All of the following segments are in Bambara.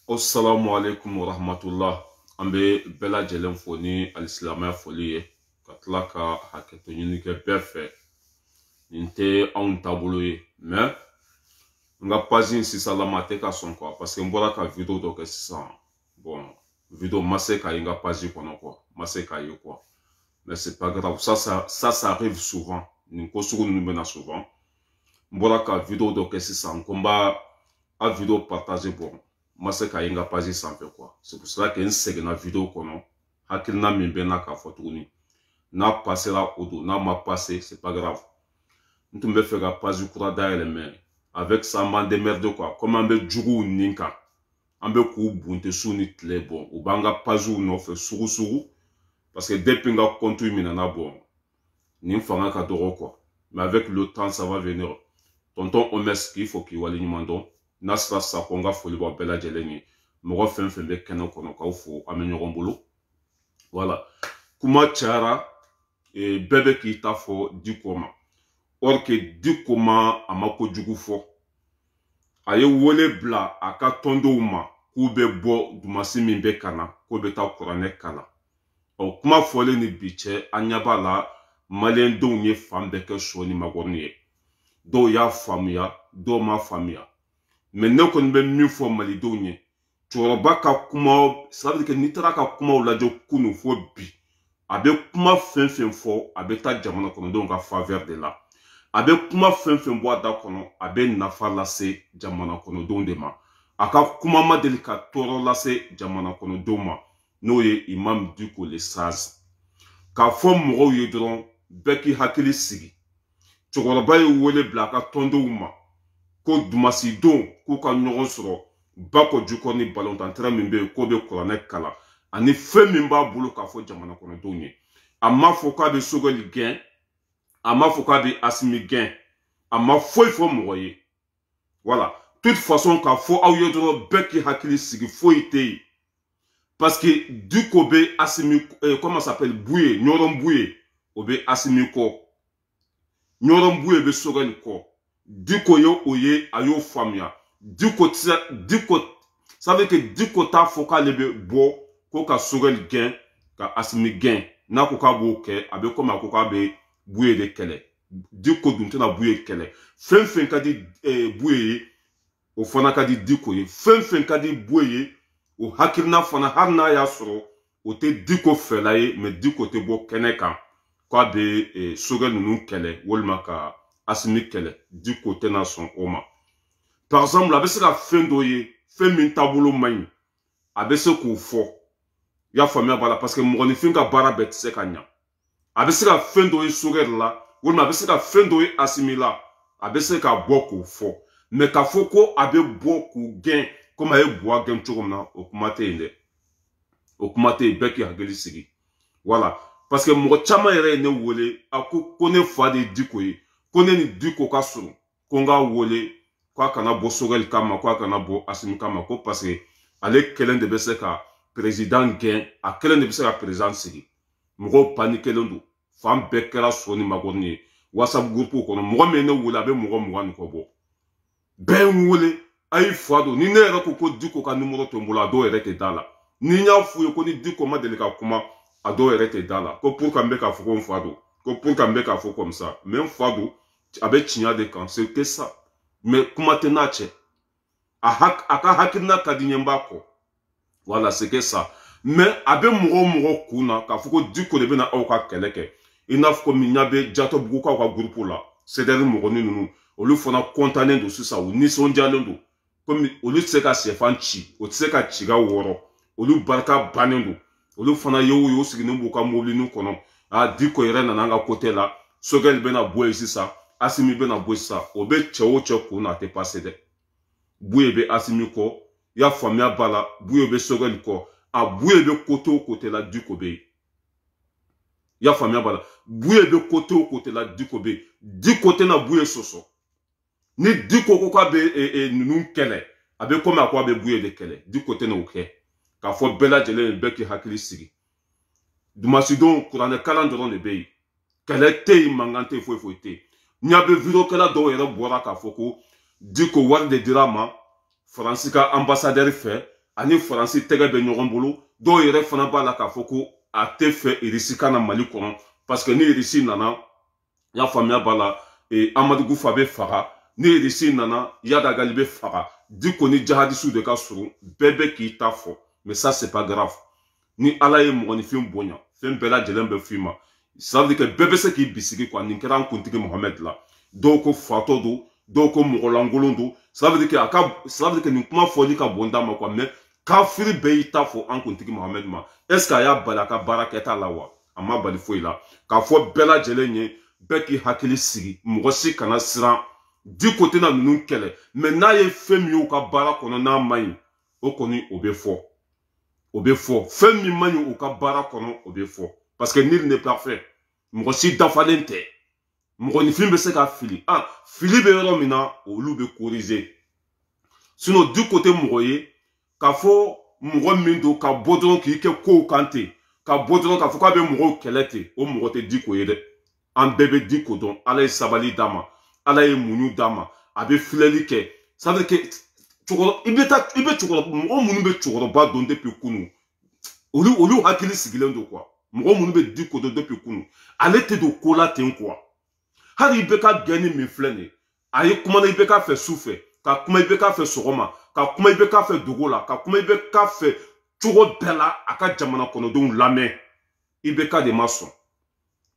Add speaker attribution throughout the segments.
Speaker 1: Assalamu alaikum wa rahmatullah. Ambe bela jelen foni alislamaya foli ye ka tila ka haketo ɲini kɛ bɛɛ fɛ. Nin tɛ anw taabolo ye mais n ka page in sisan lama a tɛ ka sɔn quoi parce que n bɔra ka video dɔ kɛ sisan. Bon, video ma se ka ye n ka page kɔnɔ quoi, ma se ka ye quoi. Mais c'est pas grave, ça arrive souvent. Nin ko sugu ninnu bɛna souvent. N bɔra ka video dɔ kɛ sisan ko n b'a a video partager bon. Ma se ka ye n ka page sanfɛ quoi. C'est pour cela que n seginna video kɔnɔ hakilina min bɛ n na k'a fɔ tuguni. N'a passera o don, n'a ma passé, c'est pas grave. N tun bɛ fɛ ka page kura dayɛlɛ mais avec ça n b'an démerder quoi. Comme an bɛ juguw nin kan, an bɛ k'u bunte su ni tile bon. U b'an ka pagew nɔfɛ sugu parce que depuis n ka compte minɛna bon, nin fanga ka dɔgɔ quoi. Mais avec le temps ça va venir. Tonton Omes k'i fɔ k'i waleɲuman dɔn. N'a sera sa ko n ka foli b'aw bɛɛ lajɛlen ye. Mɔgɔ fɛn fɛn bɛ kɛnɛ kɔnɔ k'aw fo an bɛ ɲɔgɔn bolo. Voilà. Kuma cayara bɛɛ bɛ k'i ta fɔ Diko ma. Or que Diko ma a ma kojugu fɔ. A ye wele bila a ka tɔndenw ma k'u bɛ bɔ dumasi min bɛ ka na k'o bɛ taa kuranɛ kalan. Ɔ kuma fɔlen ni bi cɛ an ɲɛ b'a la maliyɛndenw ye fan bɛɛ kɛ sɔ ni magɔrɔni ye. Dɔw y'a faamuya, dɔw m'a faamuya. Mais ne kɔni bɛ min fɔ malidenw ye cɛkɔrɔba ka kuma ça veut dire que n'i taara ka kumaw lajɛ kunun fo bi a bɛ kuma fɛn fɛn fɔ a bɛ taa jamana kɔnɔdenw ka faveur de la a bɛ kuma fɛn fɛn bɔ a da kɔnɔ a bɛ nafa lase jamana kɔnɔdenw de ma a ka kuma ma deli ka tɔɔrɔ lase jamana kɔnɔdenw ma n'o ye Imam Diko le Sage k'a fɔ mɔgɔw ye dɔrɔn bɛɛ k'i hakili sigi cɛkɔrɔba ye wele bila a ka tɔndenw ma ko dumasi don k'u ka ɲɔgɔn sɔrɔ Bako Jukɔrɔ ni balontantere min bɛ yen k'o bɛ kuranɛ kalan ani fɛn min b'a bolo k'a fɔ jamana kɔnɔdenw ye a ma fɔ k'a bɛ Sogɛli gɛn a ma fɔ k'a bɛ Asimi gɛn a ma foyi fɔ mɔgɔ ye voilà toute façon k'a fɔ aw ye dɔrɔn bɛɛ k'i hakili sigi foyi tɛ yen parce que Diko bɛ Asimi comment ça s'appelle Buye Ɲɔrɔn Buye o bɛ Asimi kɔ Ɲɔrɔn Buye bɛ Sogɛli kɔ Diko yo oye a y'o faamuya Diko ça veut dire que Diko t'a fɔ k'ale bɛ bɔ ko ka Sogɛli gɛn ka Asimi gɛn n'a ko k'a b'o kɛ a bɛ komi a ko k'a bɛ Buye de kɛlɛ Diko dun tɛna Buye kɛlɛ fɛn fɛn ka di Buye ye o fana ka di Diko ye fɛn fɛn ka di Buye ye o hakilina fana hali n'a y'a sɔrɔ o tɛ Diko fɛla ye mais Diko tɛ bɔ kɛnɛ kan k'a bɛ Sogɛli ninnu kɛlɛ walima ka Asimi kɛlɛ Diko tɛna sɔn o ma par exemple a bɛ se ka fɛn dɔ ye fɛn min taabolo man ɲi a bɛ se k'o fɔ i y'a faamuya b'a la parce que mɔgɔninfin ka baara bɛɛ tɛ se ka ɲa a bɛ se ka fɛn dɔ ye Sogɛli la walima a bɛ se ka fɛn dɔ ye Asimi la a bɛ se ka bɔ k'o fɔ mais k'a fɔ ko a bɛ bɔ k'u gɛn komi a ye Buwa gɛn cogo min na o kuma tɛ yen dɛ o kuma tɛ yen bɛɛ k'i hakili sigi voilà parce que mɔgɔ caman yɛrɛ ye ne wele a ko ne fa de ye Diko ye ko ne ni Diko ka surun ko n k'a wele k'a kana bɔ Sogɛli kama k'a kana bɔ Asimi kama ko parce que ale kelen de bɛ se ka président gɛn a kelen de bɛ se ka président sigi mɔgɔw panikelen don fan bɛɛ kɛra so ni magɔrɔni ye WhatsApp groupe kɔnɔ mɔgɔ min ye ne wele a bɛ mɔgɔ 20 ni kɔ bɔ bɛɛ n wele a y'i fa don ni ne yɛrɛ ko Diko ka numéro tɛ n bolo a dɔw yɛrɛ tɛ da la ni n y'a f'u ye ko ni Diko ma deli ka kuma a dɔw yɛrɛ tɛ da la ko pour que n bɛ k'a fɔ ko n fa don ko pour que n bɛ k'a fɔ comme ça mais n fa don a bɛ tiɲɛ de kan c'est que ça mais kuma tɛ n'a cɛ a ka hakilina ka di ɲɛ b'a kɔ voilà c'est que ça mais a bɛ mɔgɔ kun na k'a fɔ ko Diko de bɛna aw ka kɛlɛ kɛ i n'a fɔ komi ɲa bɛ Jatobugukaw ka groupe la CDR mɔgɔnin ninnu olu fana contannen don sisan u nisɔndiyalen don komi olu tɛ se ka sɛfan ci o tɛ se ka ciga wɔrɔ olu barika bannen don olu fana y'o sigilen b'u ka mobilinin kɔnɔ Diko yɛrɛ nana an ka côté la Sogɛli bɛna bɔ yen sisan Asimi bɛna bɔ sisan o bɛ cɛ o cɛ kun na a tɛ passé dɛ Buye bɛ Asimi kɔ i y'a faamuya b'a la Buye bɛ Sogɛli kɔ a Buye bɛ côté o côté la Diko bɛ yen i y'a faamuya b'a la Buye bɛ côté o côté la Diko bɛ yen Diko tɛna Buye sɔsɔ ni Diko ko k'a bɛ ninnu kɛlɛ a bɛ komi a ko a bɛ Buye de kɛlɛ Diko tɛna o kɛ k'a fɔ bɛɛ lajɛlen bɛɛ k'i hakili sigi dumasidenw kuranɛ kalan dɔrɔn de bɛ yen kɛlɛ tɛ yen mankan tɛ yen foyi foyi tɛ yen n'i y'a bɛ video kɛla dɔw yɛrɛ bɔra k'a fɔ ko Diko wari de dira a ma Faransi ka ambassadeur fɛ ani faransi tɛgɛ bɛ ɲɔgɔn bolo dɔw yɛrɛ fana b'a la k'a fɔ ko a tɛ fɛ irisi ka na mali kɔnɔ parce que ni irisi nana y'a faamuya b'a la amadu gufa bɛ faga ni irisi nana yadagali bɛ faga diko ni jahadisiw de ka surun bɛɛ bɛ k'i ta fɔ mais ça c'est pas grave ni ala ye mɔgɔnifin bonya fɛn bɛɛ lajɛlen bɛ f'i ma ça veut dire que bɛɛ bɛ se k'i bisigi quoi nin kɛra an kuntigi mohamed la dɔw ko fatɔ don dɔw ko mɔgɔlankolon don ça veut dire que nin kuma fɔli ka bon d'a ma quoi mais kafiri bɛɛ y'i ta fɔ an kuntigi mohamed ma est ce que a y'a bali a ka baara kɛta la wa a ma bali foyi la k'a fɔ bɛɛ lajɛlen ye bɛɛ k'i hakili sigi mɔgɔ si kana siran diko tɛna ninnu kɛlɛ mais n'a ye fɛn min y'u ka baara kɔnɔ n'a ma ɲi o kɔni o bɛ fɔ o bɛ fɔ fɛn min man ɲi u ka baara kɔnɔ o bɛ fɔ parce que nul n'est parfait mɔgɔ si dafalen tɛ mɔgɔnifin bɛ se ka fili fili bɛ yɔrɔ min na olu bɛ corriger sinon du côté mɔgɔ ye k'a fɔ mɔgɔ min don ka bɔ dɔrɔn k'i kɛ kow kan ten ka bɔ dɔrɔn k'a fɔ k'a bɛ mɔgɔw kɛlɛ ten o mɔgɔ tɛ Diko ye dɛ an bɛɛ bɛ Diko dɔn ala ye sabali d'a ma ala ye muɲu d'a ma a bɛ filɛli kɛ ça veut dire que i bɛ cɛkɔrɔba mɔgɔ minnu bɛ cɛkɔrɔba dɔn depuis kunun olu hakili sigilen don quoi mɔgɔ minnu bɛ Diko dɔn depuis kunun ale tɛ don ko la ten quoi hali i bɛ ka gɛnni min filɛ nin ye a ye kuma na i bɛ k'a fɛ su fɛ ka kuma i bɛ k'a fɛ sɔgɔma ka kuma i bɛ k'a fɛ dogo la ka kuma i bɛ k'a fɛ cogo bɛɛ la a ka jamana kɔnɔdenw lamɛn i bɛ ka de ma sɔn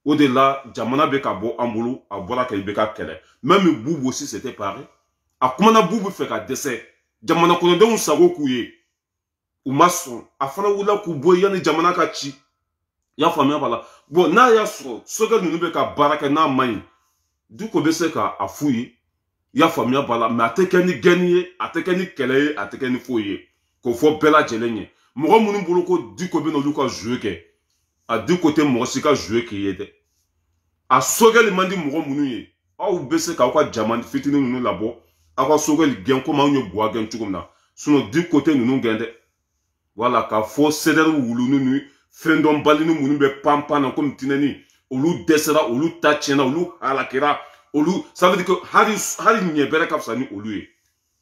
Speaker 1: o de la jamana bɛ ka bɔ an bolo a bɔra ka i bɛ ka kɛlɛ même Bubu aussi c'était pareil a kumana Bubu fɛ ka dɛsɛ jamana kɔnɔdenw sago k'u ye u ma sɔn a fana wulila k'u bɔ yanni jamana ka ci i y'a faamuya b'a la bon n'a y'a sɔrɔ sokɛ ninnu bɛ ka baara kɛ n'a ma ɲi Diko bɛ se ka a f'u ye i y'a faamuya b'a la mais a tɛ kɛ ni gɛnni ye a tɛ kɛ ni kɛlɛ ye a tɛ kɛ ni foyi ye k'o fɔ bɛɛ lajɛlen ye mɔgɔ minnu bolo ko Diko bɛ n'olu ka jouer kɛ a Diko tɛ mɔgɔ si ka jouer k'i ye dɛ a sokɛli man di mɔgɔ minnu ye aw bɛ se k'aw ka jama fitinin ninnu labɔ aw ka sokɛli gɛn komi anw ye buwa gɛn cogo min na sinon Diko tɛ ninnu gɛn dɛ wala k'a fɔ CDR wuluni ni fɛn dɔnbali ni minnu bɛ pan na komi tinɛni olu dɛsɛra olu ta tiɲɛna olu halakira olu ça veut dire que hali ɲɛ bɛrɛ ka fisa ni olu ye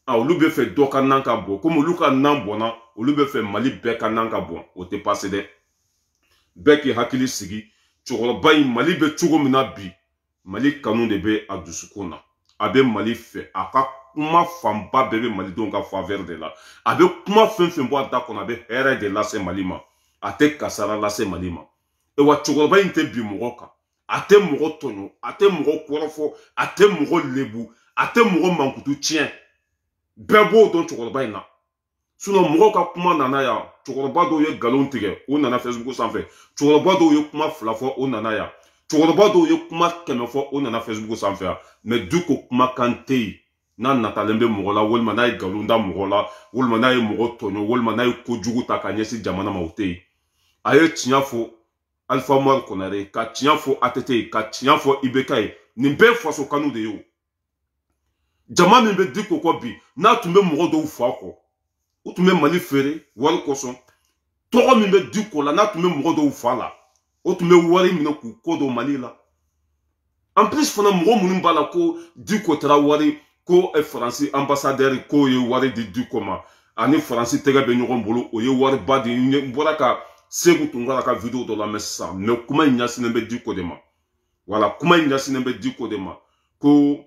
Speaker 1: olu bɛ fɛ dɔ ka nan ka bɔ komi olu ka nan bɔnna olu bɛ fɛ Mali bɛɛ ka nan ka bɔn o tɛ passé dɛ bɛɛ k'i hakili sigi cɛkɔrɔba in Mali bɛ cogo min na bi Mali kanu de bɛ a dusukun na a bɛ Mali fɛ a ka kuma fanba bɛɛ bɛ malidenw ka faveur de la a bɛ kuma fɛn fɛn bɔ a da kɔnɔ a bɛ hɛrɛ de lase Mali ma a tɛ kasara lase Mali ma wa cɛkɔrɔba in tɛ bin mɔgɔ kan a tɛ mɔgɔ tɔɲɔ a tɛ mɔgɔ kɔrɔfɔ a tɛ mɔgɔ lebu a tɛ mɔgɔ mankutu tiɲɛ bɛɛ b'o dɔn cɛkɔrɔba in na sinon mɔgɔw ka kuma nana yan cɛkɔrɔba dɔw ye nkalon tigɛ o nana Facebook sanfɛ cɛkɔrɔba dɔw ye kuma 2 fɔ o nana yan cɛkɔrɔba dɔw ye kuma 100 fɔ o nana Facebook sanfɛ yan mais Diko kumakan tɛ yen n'a natalen bɛ mɔgɔ la walima n'a ye nkalon da mɔgɔ la walima n'a ye mɔgɔ tɔɲɔ walima n'a ye kojugu ta ka ɲɛsin jamana ma o tɛ yen a ye tiɲɛ fɔ Alpha Umaru Konare ka tiɲɛ fɔ ATT ka tiɲɛ fɔ IBK ye nin bɛɛ faso kanu de ye o jama min bɛ Diko kɔ bi n'a tun bɛ mɔgɔ dɔw fa kɔ u tun bɛ Mali feere wari kosɔn tɔgɔ min bɛ Diko la n'a tun bɛ mɔgɔ dɔw fa la o tun bɛ wari minɛ k'u kɔ don Mali la en plus fana mɔgɔ minnu b'a la ko Diko taara wari ko Faransi ambassadeur ko ye wari di Diko ma ani Faransi tɛgɛ bɛ ɲɔgɔn bolo o ye wari ba di n bɔra ka Segu Tunkara ka vidéo dɔ lamɛn sisan mais kuma in ɲɛsinnen bɛ Diko de ma voilà kuma in ɲɛsinnen bɛ Diko de ma ko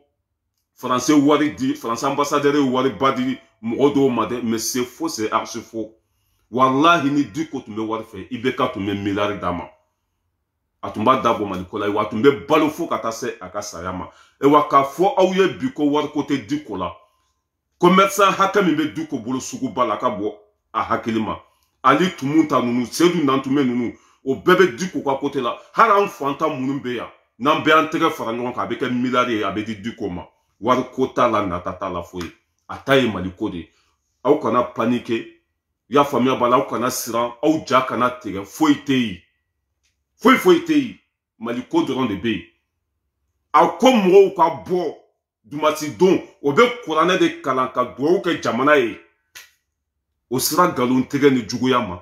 Speaker 1: Faransi wari di Faransi ambassadeur ye wari ba di mɔgɔ dɔw ma dɛ mais c'est faux c'est archi faux wallahi ni Diko tun bɛ wari fɛ IBK tun bɛ miliyari d'a ma a tun b'a dabɔ Maliko la wa a tun bɛ balo fo ka taa se a ka saya ma wa k'a fɔ aw ye bi ko wari ko tɛ Diko la commerçant hakɛ min bɛ Diko bolo suguba la ka bɔ a hakili ma Ali Tumunta ninnu Seydou Nantume ninnu o bɛɛ bɛ Diko ka côté la hali an fantan minnu bɛ yan n'an bɛ an tɛgɛ fara ɲɔgɔn kan a bɛ kɛ miliyari ye a bɛ di Diko ma wari ko t'a la nata t'a la foyi a ta ye Maliko de aw kana paniquer i y'a faamuya b'a la aw kana siran aw ja kana tigɛ foyi tɛ yen foyi tɛ yen Maliko dɔrɔn de bɛ yen a ko mɔgɔw ka bɔ dumasi don o bɛ kuranɛ de kalan ka dugawu kɛ jamana ye o sera nkalon tigɛ ni juguya ma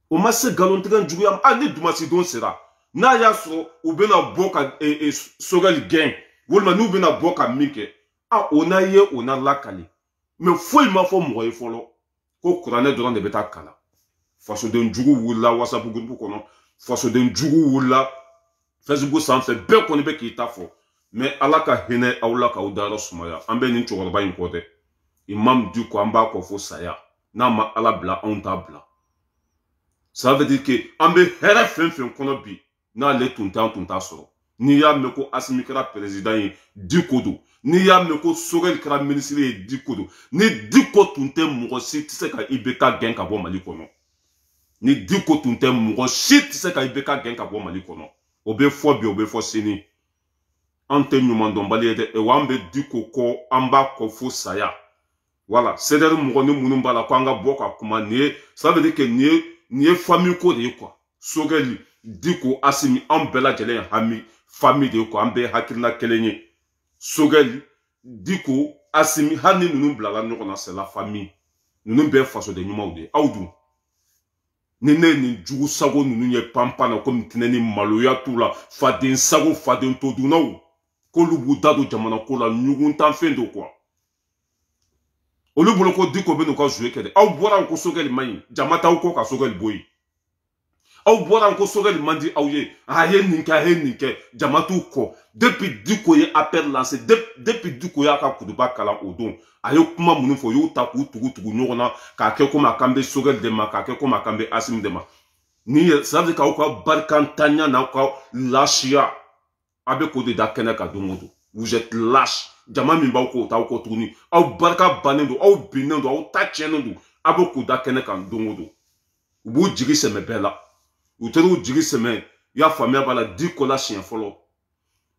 Speaker 1: o ma se nkalon tigɛ ni juguya ma ni dumasi don sera n'a y'a sɔrɔ u bɛna bɔ ka sokɛli gɛn walima n'u bɛna bɔ ka min kɛ o n'a ye o n'a lakali mais foyi ma fɔ mɔgɔ ye fɔlɔ ko kuranɛ dɔrɔn de bɛ taa kalan fasoden jugu wulila whatsapp groupe kɔnɔ fasoden jugu wulila Facebook sanfɛ bɛɛ kɔni bɛ k'i ta fɔ mais ala ka hinɛ aw la k'aw dayɔrɔ sumaya an bɛ nin cɛkɔrɔba in kɔ dɛ Imam Dicko an b'a kɔ fo saya n'a ma ala bila anw t'a bila ça veut dire que an bɛ hɛrɛ fɛn fɛn kɔnɔ bi n'ale tun t'a sɔrɔ n'i y'a mɛn ko Asimi kɛra président ye Dicko don n'i y'a mɛn ko Sogɛli kɛra ministre ye Dicko don ni Dicko tun tɛ mɔgɔ si tɛ se ka IBK gɛn ka bɔ Mali kɔnɔ ni Dicko tun tɛ mɔgɔ si tɛ se ka IBK gɛn ka bɔ Mali kɔnɔ o bɛ fɔ bi o bɛ fɔ sini an tɛ ɲuman dɔnbali ye dɛ wa an bɛ Dicko kɔ an b'a kɔ fo saya voilà CDR mɔgɔ ni minnu b'a la ko an ka bɔ ka kuma nin ye ça veut dire que nin ye famille ko de ye quoi Sogɛli Dicko Asimi an bɛɛ lajɛlen ye hami famille de ye quoi an bɛɛ hakilina kelen ye Sogɛli Dicko Asimi hali ni ninnu bilala ɲɔgɔn na c'est la famille ninnu bɛɛ fasoden ɲumanw de ye aw dun ni ne nin jugu sago ninnu ye panpan na komi tɛnɛ ni maloya t'u la faden sago faden todunnaw k'olu b'u da don jamana ko la ɲugun tan fɛn do quoi olu bolo ko Dicko bɛ n'u ka jouer kɛ dɛ aw bɔra ko Sogɛli man ɲi jama t'aw kɔ ka Sogɛli bɔ yen aw bɔra ko Sogɛli man di aw ye a ye nin kɛ jama t'u kɔ depuis Dicko ye appel lancé depuis Dicko y'a ka kutuba kalan o don a ye kuma minnu fɔ y'u ta k'u tugu ɲɔgɔn na k'a kɛ komi a kan bɛ Sogɛli de ma k'a kɛ komi a kan bɛ Asimi de ma ni ça veut dire k'aw ka barikantanya n'aw ka lâcheya a bɛ k'o de da kɛnɛ kan don o don vous êtes lâche jama min b'aw kɔ o t'aw kɔ tuguni aw barika bannen don aw binnen don aw ta tiɲɛnen don a bɛ k'o da kɛnɛ kan don o don u b'u jigi sɛmɛ bɛɛ la u taara u jigi sɛmɛ i y'a faamuya b'a la Dicko la siɲɛ fɔlɔ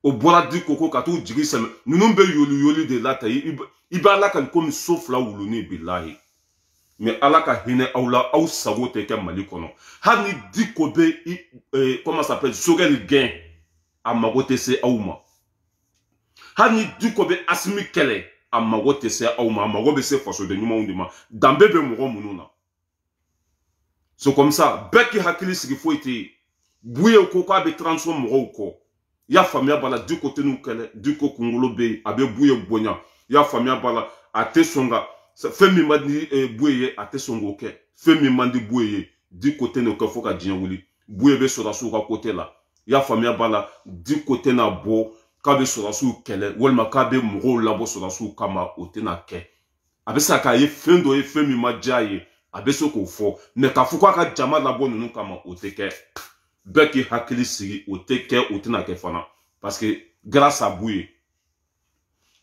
Speaker 1: o bɔra Dicko ko ka t'u jigi sɛmɛ ninnu bɛ yoli de la ta i b'a la ka komi so fila wulunin bilahi mais ala ka hinɛ aw la aw sago tɛ kɛ Mali kɔnɔ hali ni Dicko bɛ comment ça s'appelle Sogɛli gɛn a mago tɛ se aw ma hali ni Dicko bɛ Asimi kɛlɛ a mago tɛ se aw ma a mago bɛ se fasoden ɲumanw de ma danbe bɛ mɔgɔ minnu na c'est comme ça bɛɛ k'i hakili sigi foyi tɛ yen Buye ko k'a bɛ transition mɔgɔw kɔ i y'a faamuya b'a la Dicko tɛ n'u kɛlɛ Dicko kunkolo bɛ yen a bɛ Buye bonya i y'a faamuya b'a la a tɛ sɔn ka fɛn min man di Buye ye a tɛ sɔn k'o kɛ fɛn min man di Buye ye Dicko tɛ n'o kɛ fo ka diɲɛ wuli Buye bɛ sɔrɔdasiw ka côté la i y'a faamuya b'a la Dicko tɛ n'a bɔ k'a bɛ sɔrɔdasiw kɛlɛ walima k'a bɛ mɔgɔw labɔ sɔrɔdasiw kama o tɛ n'a kɛ a bɛ se k'a ye fɛn dɔ ye fɛn min ma diya ye a bɛ se k'o fɔ mais k'a fɔ k'a ka jama labɔ ninnu kama o tɛ kɛ bɛɛ k'i hakili sigi o tɛ kɛ o tɛna kɛ fana parce que grâce à Buye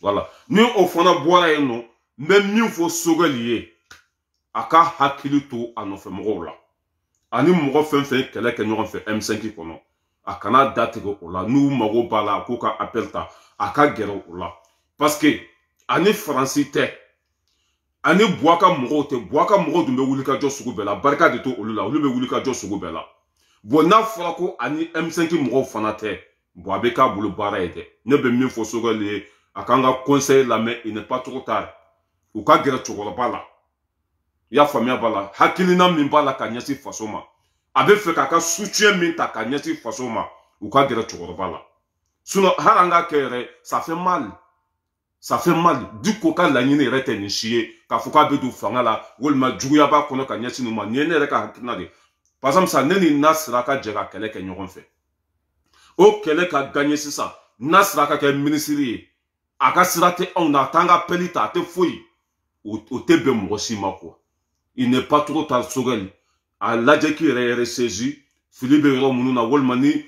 Speaker 1: voilà ni o fana bɔra yen nɔ n bɛ min fɔ Sogɛli ye a ka hakili to a nɔfɛ mɔgɔw la ani mɔgɔ fɛn fɛn kɛlɛ kɛ ɲɔgɔn fɛ M5 kɔnɔ a kana datigɛ o la n'u mago b'a la k'u ka appel ta a ka gɛrɛ o la parce que ani Faransi tɛ ani Buwaka mɔgɔw tɛ Buwaka mɔgɔw dun bɛ wulikajɔ sugu bɛɛ la barika de to olu la olu bɛ wulikajɔ sugu bɛɛ la bon n'a fɔra ko ani M5 mɔgɔw fana tɛ bon a bɛ k'a bolo baara ye dɛ ne bɛ min fɔ Sogɛli ye a kan ka conseil lamɛn il n'est pas trop tard u ka gɛrɛ cɛkɔrɔba la i y'a faamuya b'a la hakilina min b'a la ka ɲɛsin faso ma a bɛ fɛ k'a ka soutien min ta ka ɲɛsin faso ma u ka gɛrɛ cɛkɔrɔba la sinon hali an k'a kɛ yɛrɛ ça fait mal Dicko ka laɲini yɛrɛ tɛ nin si ye k'a fɔ k'a bɛ don fanga la walima juguya b'a kɔnɔ ka ɲɛsin nin ma nin ye ne yɛrɛ ka hakilina de par exemple sa ne ni Nasira ka jɛ ka kɛlɛ kɛ ɲɔgɔn fɛ o kɛlɛ ka gagner sisan Nasira ka kɛ ministre ye a ka sira tɛ anw na a t'an ka pɛli ta a tɛ foyi o tɛ bɛn mɔgɔ si ma quoi il n'est pas trop tard Sogɛli a lajɛ k'i yɛrɛ ressaisi fili bɛ yɔrɔ minnu na walima ni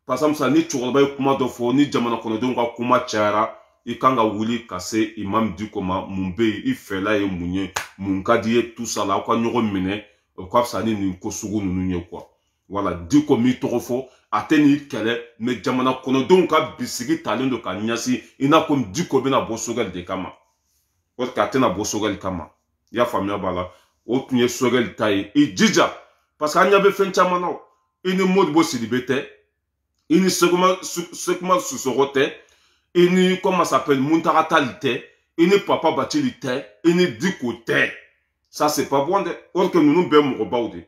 Speaker 1: par exemple sa ni cɛkɔrɔba ye kuma dɔ fɔ ni jamana kɔnɔdenw ka kuma cayara i kan ka wuli ka se Imam Dicko ma mun bɛ yen i fɛla ye mun ye mun ka di ye tout ça la aw ka ɲɔgɔn minɛ o ka fisa ni nin ko sugu ninnu ye quoi voilà Dicko m'i tɔgɔ fɔ a tɛ n'i kɛlɛ mais jamana kɔnɔdenw ka bisigi talen don ka ɲɛsin i n'a fɔ Dicko bɛna bɔ Sogɛli de kama o a tɛna bɔ Sogɛli kama i y'a faamuya b'a la o tun ye Sogɛli ta ye i jija parce que an ɲɛ bɛ fɛn caman na i ni Modibo Sidibe tɛ i ni Sekuma Sissogo tɛ i ni comment ça s'appelle Muntaka Tall tɛ i ni Papa Bathily tɛ i ni Dicko tɛ ça c'est pas bon dɛ or que ninnu bɛɛ mɔgɔbaw de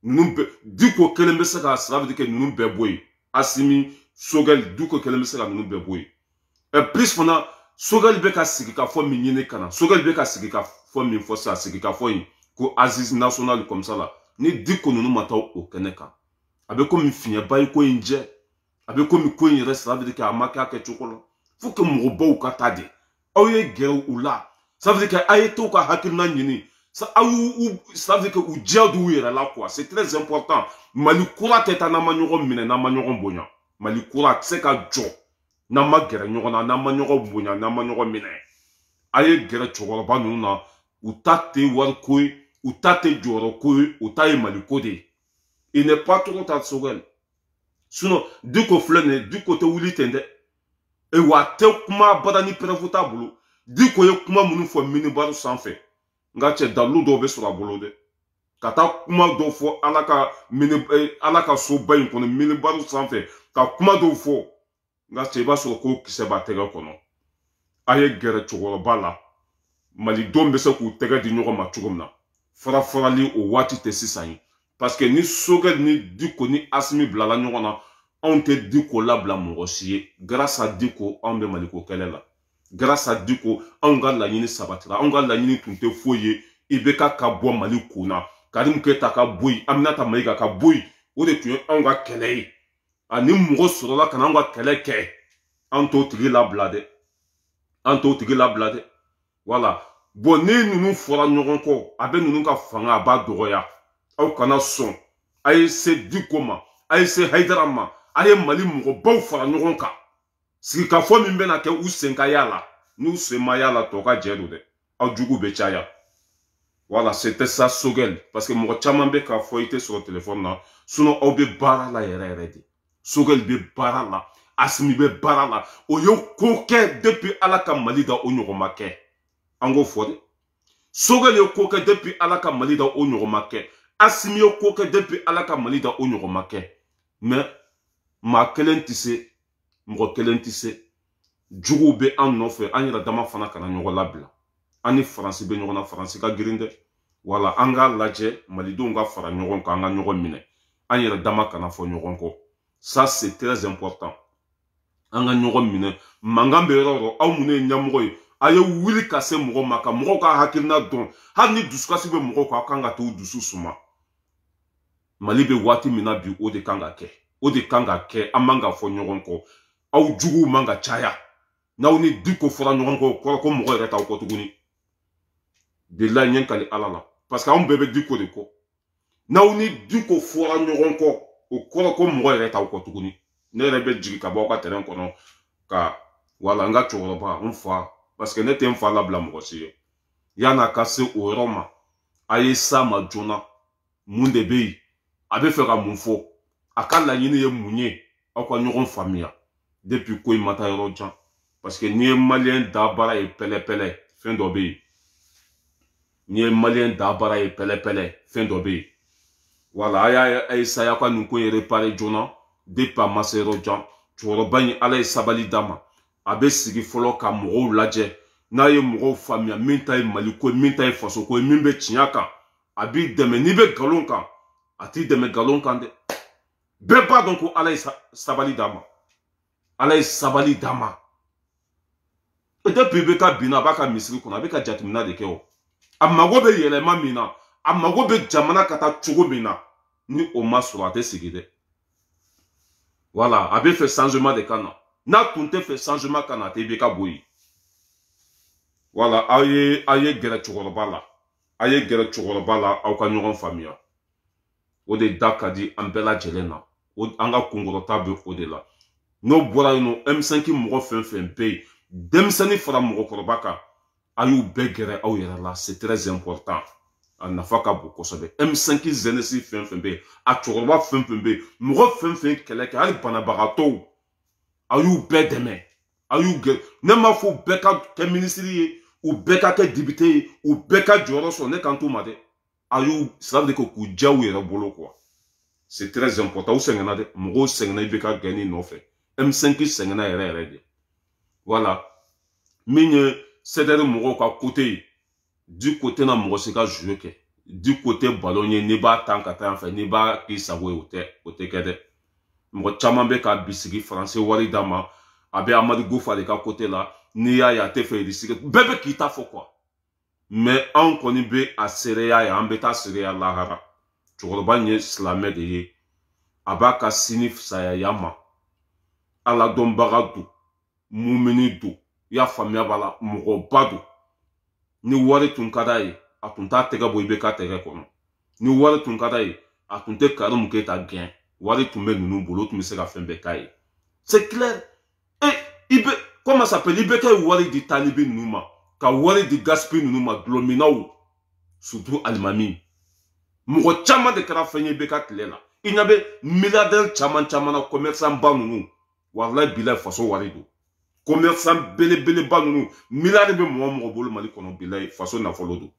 Speaker 1: ninnu bɛɛ Dicko kelen bɛ se ka ça veut dire que ninnu bɛɛ bɔ yen Asimi Sogɛli Dicko kelen bɛ se ka ninnu bɛɛ bɔ yen et plus fana Sogɛli bɛ ka sigi ka fɔ min ɲini kana Sogɛli bɛ ka sigi ka fɔ min fɔ sisan sigi ka fɔ in ko Aziz national comme ça là ni Diko nous matao au Keneka avec comme il finit pas ko inje avec comme ko il reste ça veut dire que maka ke chokola faut que mon robot ka tade oye guerre ou là ça veut dire que ayeto ka hakilna nyini ça ça veut dire que ou diadou ira là quoi c'est très important mali kura teta na manyogo mine na manyogo bonya mali kura c'est ka jo na ma guerre nyogona na manyogo bonya na manyogo mine aye guerre chokola ba nuna ou tate war koy ou tate joro koy ou taye mali kode il n'est pas trop tard sogel sinon du côté où il tende et wa te kuma badani prevuta bulu du côté kuma munu fo mini baru sanfé nga che dalu do be sura bulu de kata kuma do fo alaka mini alaka so bayin kono mini baru sanfé ka kuma do fo nga che ba so ko kise ba tega kono aye gere chogoro bala mali dombe se ku tega di nyoko ma chugumna fara farali o wati te sisan parce que ni sogel ni Diko ni Asimi blala nyona on te Diko la bla mongosie grâce à Diko on be maliko kelela grâce à Diko on ga la nyini sabatira on ga la nyini tunte foye ibeka ka bo maliko na kadim keta ka boy aminata maiga ka boy o de tu on ga kelei ani mongo sorola kana on ga keleke on to tigi la blade voilà bon ni nous fora nyogon ko abe nous ka fanga ba doya au kana son aye se Dikoma aye se Haidarama aye mali mugo baw fara nyogon ka sigi ka fo min bena ke usenka yala nous se mayala to ka jedo de au jugu be chaya voilà c'était ça sogel parce que mo chama be ka fo ite sur le téléphone na suno obe bara la yere de sogel be bara la Asimi be bara la o yo koke depuis alaka mali da onyogo make ango fode sogel yo koke depuis alaka mali da onyogo make Asimi yo koke depuis alaka mali da onyogo make mais ma kelen tise mo kelen tise jugu be an no fe an yira dama fana kana nyogo labla ani France be nyogo na France ka girinde wala anga laje mali do nga fara nyogo ka nga nyogo mine an yira dama kana fo nyogo ko ça c'est très important anga nyogo mine mangambe roro aw mune nyamogo aye wili kase mogo maka mogo ka hakilna don hani duskasi be mogo ka kanga to dusu suma mali be wati mina bi o de kanga ke amanga fo nyogon ko aw jugu manga chaya na ni Diko fora nyogon ko mogo reta ko tuguni billahi nyen kali alala parce que on bebe Diko de ko na ni Diko fora nyogon ko o ko mogo reta ko tuguni ne rebe jigi ka bo ka terrain kono ka wala nga choro ba on fa parce que n'était pas la blâme aussi yana kase o Roma aye sama jona munde bei abe fera munfo akala yini ye munye akwa nyogon famia depuis ko mata yoro jan parce que ni malien dabara e pele fin d'obei ni malien dabara e pele fin d'obei voilà aya saya kwa nko réparer jona depuis masero jan choro bani ala sabali dama abe sigi folo ka mogo laje na ye mogo famia minta ye maliko minta ye faso ko minbe chiaka abi deme ni be galon kan ati deme galon kan de be ba donc ala sabali dama et depuis be ka bina ba ka misiri kona be ka jatimina de keo amago be yele mamina amago be jamana kata chugo bina ni o masura de sigide voilà abe fait changement de kana na tunte fait changement kana te be ka boyi voilà aye gere chugoroba la au ka nyogon famia o de dakadi ambela jelena o anga kungorota be o de la no bora no M5 mogo fen pay demsani fara mogo korobaka ayu begere au yera la c'est très important anafaka boko sobe M5 zenesi fen pay a chugoroba fen pay mogo fen keleke ali bana bagato ayu bedeme ayu ge nema fo beka ke ministry ou beka ke député ou beka joro so ne kanto made ayu ça veut dire que ku jawu yera bolo quoi c'est très important ou sengena de mogo sengena beka gani no fait M5 sengena yera de voilà minye cédère mogo ka côté du côté na mogo se ka jouer ke du côté ballonnier ne ba tankata en fait ne ba ki sawe ote kede mogo chama be ka bisigi français wari dama abe Amadou Goufa de ka côté là ni ya te fait ici bébé qui t'a fait quoi mais an kɔni bɛ a seereya ye an bɛ taa seereya lahara cɛkɔrɔba in ye silamɛ de ye a b'a ka sini fisayaya ma ala dɔnbaga don mumini don i y'a faamuya b'a la mɔgɔba don ni wari tun ka d'a ye a tun t'a tɛgɛ bɔ i bɛ ka tɛgɛ kɔnɔ ni wari tun ka d'a ye a tun tɛ Karimu Keyita gɛn wari tun bɛ ninnu bolo o tun bɛ se ka fɛn bɛɛ k'a ye c'est clair comment ça s'appelle i bɛ kɛ wari di talibi ninnu ma ka wari di gaspille ninnu ma dulɔminaw surtout alimami mɔgɔ caman de kɛra fɛn ye i bɛ ka tile la i ɲɛ bɛ milliardaire caman na commerçant ba ninnu walayi bilayi faso wari don commerçant belebeleba ninnu milliard bɛ mɔgɔ bolo Mali kɔnɔ bilayi faso nafolo don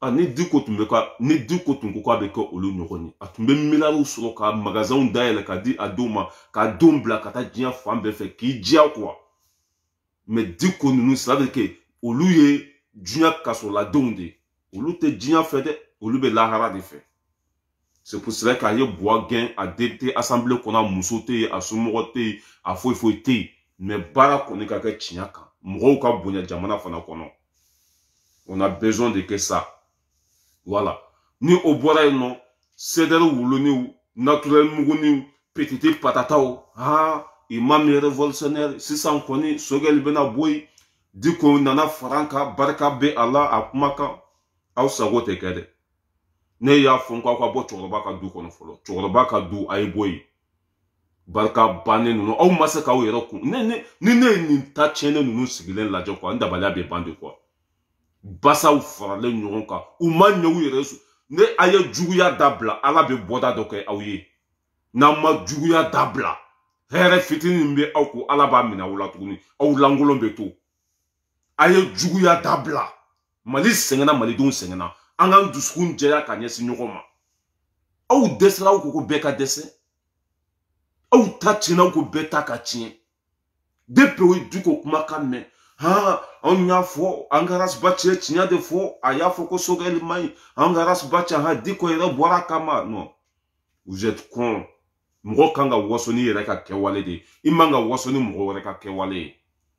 Speaker 1: ni Diko tun ko k'a bɛ kɛ olu ɲɔgɔn ye a tun bɛ milliards sɔrɔ ka magasinw dayɛlɛ ka di a denw ma ka denw bila ka taa diɲɛ fan bɛɛ fɛ k'i diya quoi mais Diko ninnu ça veut dire que olu ye diɲɛ kasoladenw de ye olu tɛ diɲɛ fɛ dɛ olu bɛ lahara de fɛ c'est pour cela k'a ye buwa gɛn a den tɛ assemblée kɔnɔ a muso tɛ yen a somɔgɔ tɛ yen a foyi tɛ yen mais baara kɔni ka kɛ tiɲɛ kan mɔgɔw ka bonya jamana fana kɔnɔ on a besoin de que ça. Voilà. Ni o bɔra yen nɔ CDR wuluniw naturel muguniw petite patataw imam ye révolutionnaire sisan kɔni sogɛli bɛna bɔ yen Diko nana fara an kan barika bɛ a la a kuma kan aw sago tɛ kɛ dɛ ne y'a fɔ n ko aw ka bɔ cɛkɔrɔba ka du kɔnɔ fɔlɔ cɛkɔrɔba ka du a ye bɔ yen barika bannen ninnu aw ma se k'aw yɛrɛ kun ni ne ye nin ta tiɲɛnen ninnu sigilen lajɛ quoi n dabaliya bɛ ban de quoi basaw faralen ɲɔgɔn kan u ma ɲɛ u yɛrɛ su ne a ye juguya dabila ala bɛ bɔda dɔ kɛ aw ye n'aw ma juguya dabila hɛrɛ fitinin min bɛ aw ko ala b'a minɛ aw la tuguni aw lankolon bɛ to a ye juguya dabila Mali sɛgɛnna malidenw sɛgɛnna an k'an dusukun jɛya ka ɲɛsin ɲɔgɔn ma aw dɛsɛra aw ko bɛɛ ka dɛsɛ aw ta tiɲɛna aw ko bɛɛ ta ka tiɲɛ depuis o ye Diko kumakan mɛn anw y'a fɔ an ka rasba cɛ tiɲɛ de fɔ a y'a fɔ ko sogɛli man ɲi an ka rasba cɛ Diko yɛrɛ bɔra kama non vous êtes con mɔgɔ kan ka waso ni yɛrɛ ka kɛwale de i man ka waso ni mɔgɔ wɛrɛ ka kɛwale ye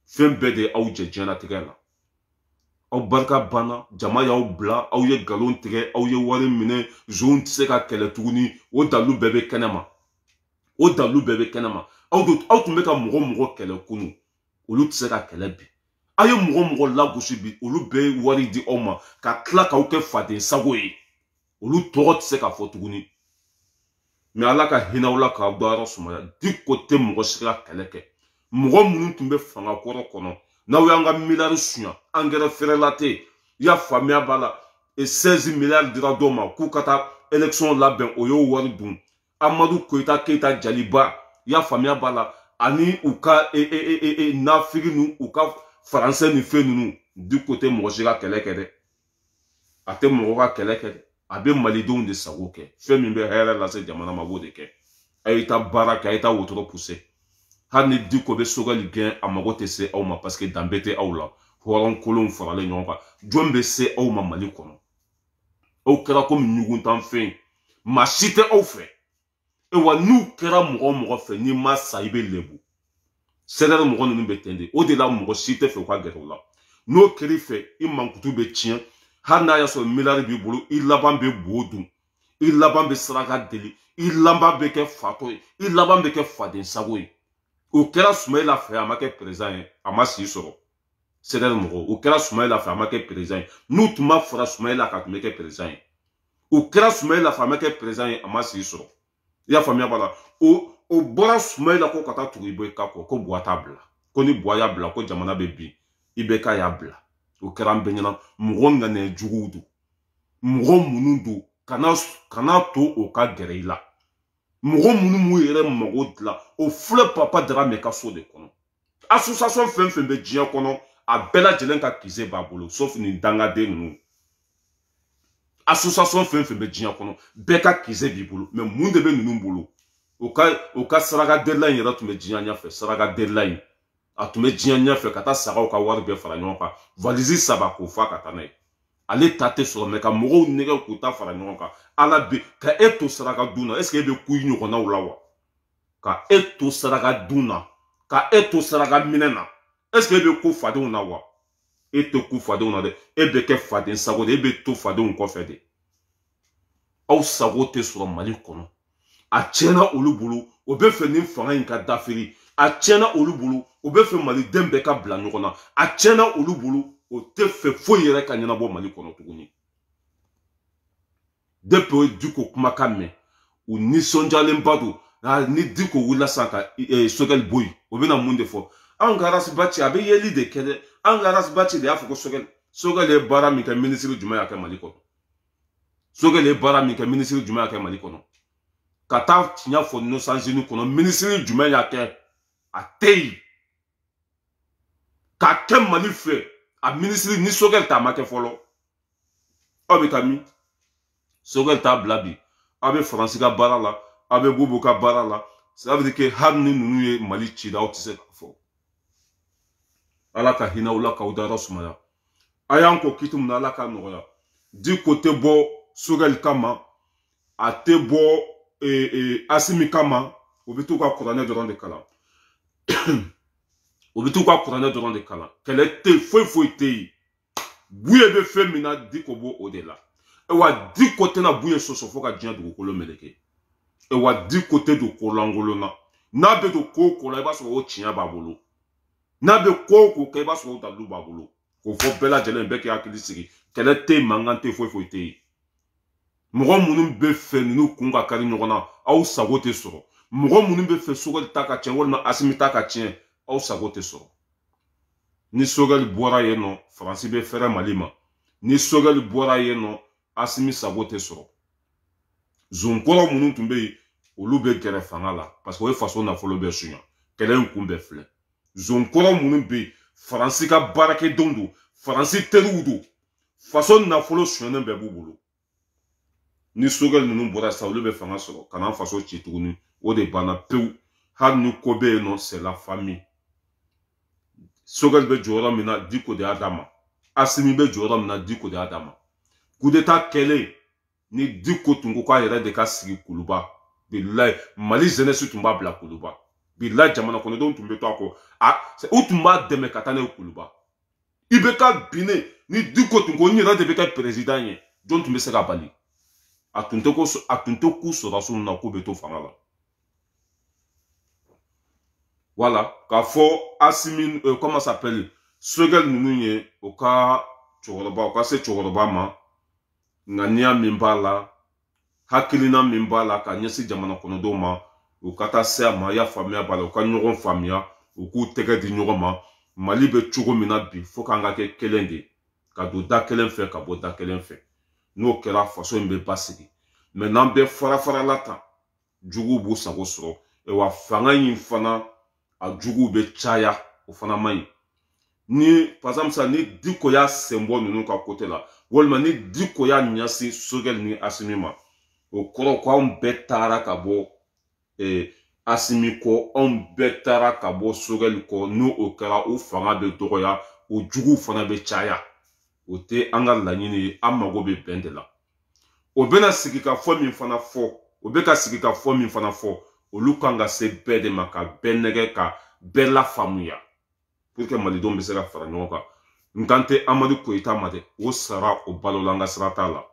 Speaker 1: fɛn bɛɛ de aw jɛ diɲɛlatigɛ la aw barika banna jama y'aw bila aw ye nkalon tigɛ aw ye wari minɛ zon tɛ se ka kɛlɛ tuguni o dalilu bɛɛ bɛ kɛnɛma o dalilu bɛɛ bɛ kɛnɛma aw tun bɛ ka mɔgɔ kɛlɛ kunun olu tɛ se ka kɛlɛ bi a ye mɔgɔ lagosi bi olu bɛ wari di aw ma ka tila k'aw kɛ faden sago ye olu tɔgɔ tɛ se ka fɔ tuguni mais ala ka hinɛ aw la k'aw dayɔrɔ sumaya Diko tɛ mɔgɔ si ka kɛlɛ kɛ mɔgɔ minnu tun bɛ fanga kɔrɔ kɔnɔ n'aw y'an ka miliyari suɲa engrais feerela tɛ yen i y'a faamuya b'a la 16 miliyari dira dɔw ma k'u ka taa élection labɛn o y'o wari dun Amadu Koyita Keyita Jaliba i y'a faamuya b'a la ani u ka nafiri ninnu u ka faransɛ ni fɛn ninnu Diko tɛ mɔgɔ si ka kɛlɛ kɛ dɛ a tɛ mɔgɔ ka kɛlɛ kɛ dɛ a bɛ malidenw de sago kɛ fɛn min bɛ hɛrɛ lase jamana ma b'o de kɛ a ye taa baara kɛ a ye taa wotoro poussé hali ni Diko bɛ sogɛli gɛn a mago tɛ se aw ma parce que danbe tɛ aw la hɔrɔn kolonw faralen ɲɔgɔn kan jɔn bɛ se aw ma Mali kɔnɔ aw kɛra komi ɲuguntan fɛn maa si tɛ aw fɛ wa n'u kɛra mɔgɔ fɛ n'i ma sa i bɛ lebu CDR mɔgɔ ninnu bɛ ten de o de la mɔgɔ si tɛ fɛ u ka gɛrɛ u la n'o kɛr'i fɛ i mankutu bɛ tiɲɛ hali n'a y'a sɔrɔ miliyari b'i bolo i laban bɛ bo dun i laban bɛ saraka deli i laban bɛ kɛ fatɔ ye i laban bɛ kɛ faden sago ye o kɛra Sumayila fɛ a ma kɛ président ye a ma si sɔrɔ CDR mɔgɔ o kɛra Sumayila fɛ a ma kɛ président ye n'u tun ma fara Sumayila kan a tun bɛ kɛ président ye o kɛra Sumayila fɛ a ma kɛ président ye a ma si sɔrɔ i y'a faamuya b'a la o bɔra Sumayila ko ka taa tugu Ibeka kɔ ko Buwa t'a bila ko ni Buwa y'a bila ko jamana bɛ bin Ibeka y'a bila o kɛra an bɛɛ ɲɛna mɔgɔ ŋaniya juguw don mɔgɔ minnu don kana to o ka gɛrɛ i la mɔgɔ minnu m'u yɛrɛ mago dilan o filɛ Papa Darame ka so de kɔnɔ association fɛn fɛn bɛ diɲɛ kɔnɔ a bɛɛ lajɛlen ka kise b'a bolo sauf nin dangaden ninnu association fɛn fɛn bɛ diɲɛ kɔnɔ bɛɛ ka kise b'i bolo mais mun de bɛ ninnu bolo o ka saraka derila in yɛrɛ tun bɛ diɲɛ ɲɛfɛ saraka derila in a tun bɛ diɲɛ ɲɛfɛ ka taa sagaw ka wari bɛɛ fara ɲɔgɔn kan valise 3 k'o fa ka taa n'a ye ale ta tɛ sɔrɔ mais ka mɔgɔw nɛgɛ k'u ta fara ɲɔgɔn kan ala bɛ ka e to saraka dun na est ce que e bɛ ku i ɲɔgɔnnaw la wa ka e to saraka dun na ka e to saraka minɛ na est ce que e bɛ ko fadenw na wa e te ku fadenw na dɛ e bɛ kɛ faden sago de e bɛ to fadenw kɔfɛ de aw sago tɛ sɔrɔ Mali kɔnɔ a tiɲɛna olu bolo o bɛ fɛ nin fanga in ka dafiri a tiɲɛna olu bolo o bɛ fɛ maliden bɛɛ ka bila ɲɔgɔn na a tiɲɛna olu bolo o tɛ fɛ foyi yɛrɛ ka ɲɛnabɔ Mali kɔnɔ tuguni depuis o Diko kumakan mɛn u nisɔndiyalenba don ni Diko wulila sisan ka Sogɛli bɔ yen o bɛna mun de fɔ anw ka Arasibaci a bɛ yeli de kɛ dɛ anw ka Arasibaci de y'a fɔ ko Sogɛli ye baara min kɛ minisiri jumɛn y'a kɛ Mali kɔnɔ Sogɛli ye baara min kɛ minisiri jumɛn y'a kɛ Mali kɔnɔ ka taa tiɲɛ fɔ Nations Unies kɔnɔ minisiri jumɛn y'a kɛ a tɛ yen k'a kɛ Mali fɛ a minisiri ni Sogɛli t'a ma kɛ fɔlɔ aw bɛ taa min Sogɛli t'a bila bi aw bɛ Faransi ka baara la aw bɛ Bobo ka baara la ça veut dire que hali ni ninnu ye Mali ci la aw tɛ se k'a fɔ Ala ka hinɛ aw la k'aw dayɔrɔ sumaya a y'an kɔ kiti mun na Ala ka nɔgɔya Diko tɛ bɔ Sogɛli kama a tɛ bɔ Asimi kama o bɛ t'u ka kuranɛ dɔrɔn de kalan o bɛ t'u ka kuranɛ dɔrɔn de kalan kɛlɛ tɛ yen foyi foyi tɛ yen Buye bɛ fɛn min na Diko b'o o de la wa Diko tɛna Buye sɔsɔ fo ka diɲɛ dugukolo meleke wa Diko tɛ don ko lankolon na n'a bɛ don ko o ko la i b'a sɔrɔ o tiɲɛ b'a bolo n'a bɛ ko o ko kɛ i b'a sɔrɔ o dalilu b'a bolo k'o fɔ bɛɛ lajɛlen bɛɛ k'i hakili sigi kɛlɛ tɛ yen mankan tɛ yen foyi foyi tɛ yen mɔgɔ minnu bɛ fɛ ninnu kun ka kari ɲɔgɔn na aw sago tɛ sɔrɔ mɔgɔ minnu bɛ fɛ Sogɛli ta ka tiɲɛ walima Asimi ta ka tiɲɛ aw sago tɛ sɔrɔ ni Sogɛli bɔra yen nɔ Faransi bɛ fɛrɛ Mali ma ni Sogɛli bɔra yen nɔ Asimi sago tɛ sɔrɔ zonkɔrɔ minnu tun bɛ yen olu bɛ gɛrɛ fanga la parce que o ye faso nafolo bɛɛ suɲa kɛlɛ in kun bɛɛ filɛ zonkɔrɔ minnu bɛ yen Faransi ka baarakɛdenw don Faransi teriw don faso nafolo suɲɛnen bɛɛ b'u bolo ni Sogɛli ninnu bɔra sisan olu bɛ fanga sɔrɔ ka n'an faso ci tuguni o de banna pewu hali ni ko bɛ yen nɔ c'est la famille Sogɛli bɛ jɔyɔrɔ min na Diko de y'a d'a ma Asimi bɛ jɔyɔrɔ min na Diko de y'a d'a ma coup d'état kɛlen ni Diko tun ko k'a yɛrɛ de ka sigi Kuluba bilayi Mali jeunesse tun b'a bila Kuluba bilayi jamana kɔnɔdenw tun bɛ to a kɔ u tun b'a dɛmɛ ka taa n'a ye Kuluba IBK binnen ni Diko tun ko n yɛrɛ de bɛ kɛ président ye jɔn tun bɛ se ka bali a tun tɛ ku sɔrɔdasiw na k'u bɛ to fanga la voilà k'a fɔ Asimi comment s'appelle Sogɛli ninnu ye o ka cɛkɔrɔba o ka se cɛkɔrɔba ma ŋaniya min b'a la hakilina min b'a la ka ɲɛsin jamana kɔnɔdenw ma u ka taa se a ma ya faamuya b'a la u ka ɲɔgɔn faamuya u k'u tɛgɛ di ɲɔgɔn ma Mali bɛ cogo min na bi fo k'an ka kɛ kelen de ka don da kelen fɛ ka bɔ da kelen fɛ n'o kɛra faso in bɛ basigi mais n'an bɛɛ fara la tan juguw b'u sago sɔrɔ wa fanga in fana a juguw bɛ caya o fana man ɲi ni par exemple sa ni Diko y'a sen bɔ ninnu ka côté la walima ni Diko y'a ɲɛsin Sogɛli ni Asimi ma o kɔrɔ ko anw bɛɛ taara ka bɔ Asimi kɔ anw bɛɛ taara ka bɔ Sogɛli kɔ n'o o kɛra o fanga bɛ dɔgɔya o juguw fana bɛ caya o tɛ an ka laɲini ye an mago bɛ bɛn de la o bɛna sigi ka fɔ min fana fɔ o bɛ ka sigi ka fɔ min fana fɔ olu kan ka se bɛɛ de ma ka bɛɛ nɛgɛ ka bɛɛ lafaamuya pour que malidenw bɛ se ka fara ɲɔgɔn kan n kan tɛ Amadu Koyita ma dɛ o sara o balola an ka sira t'a la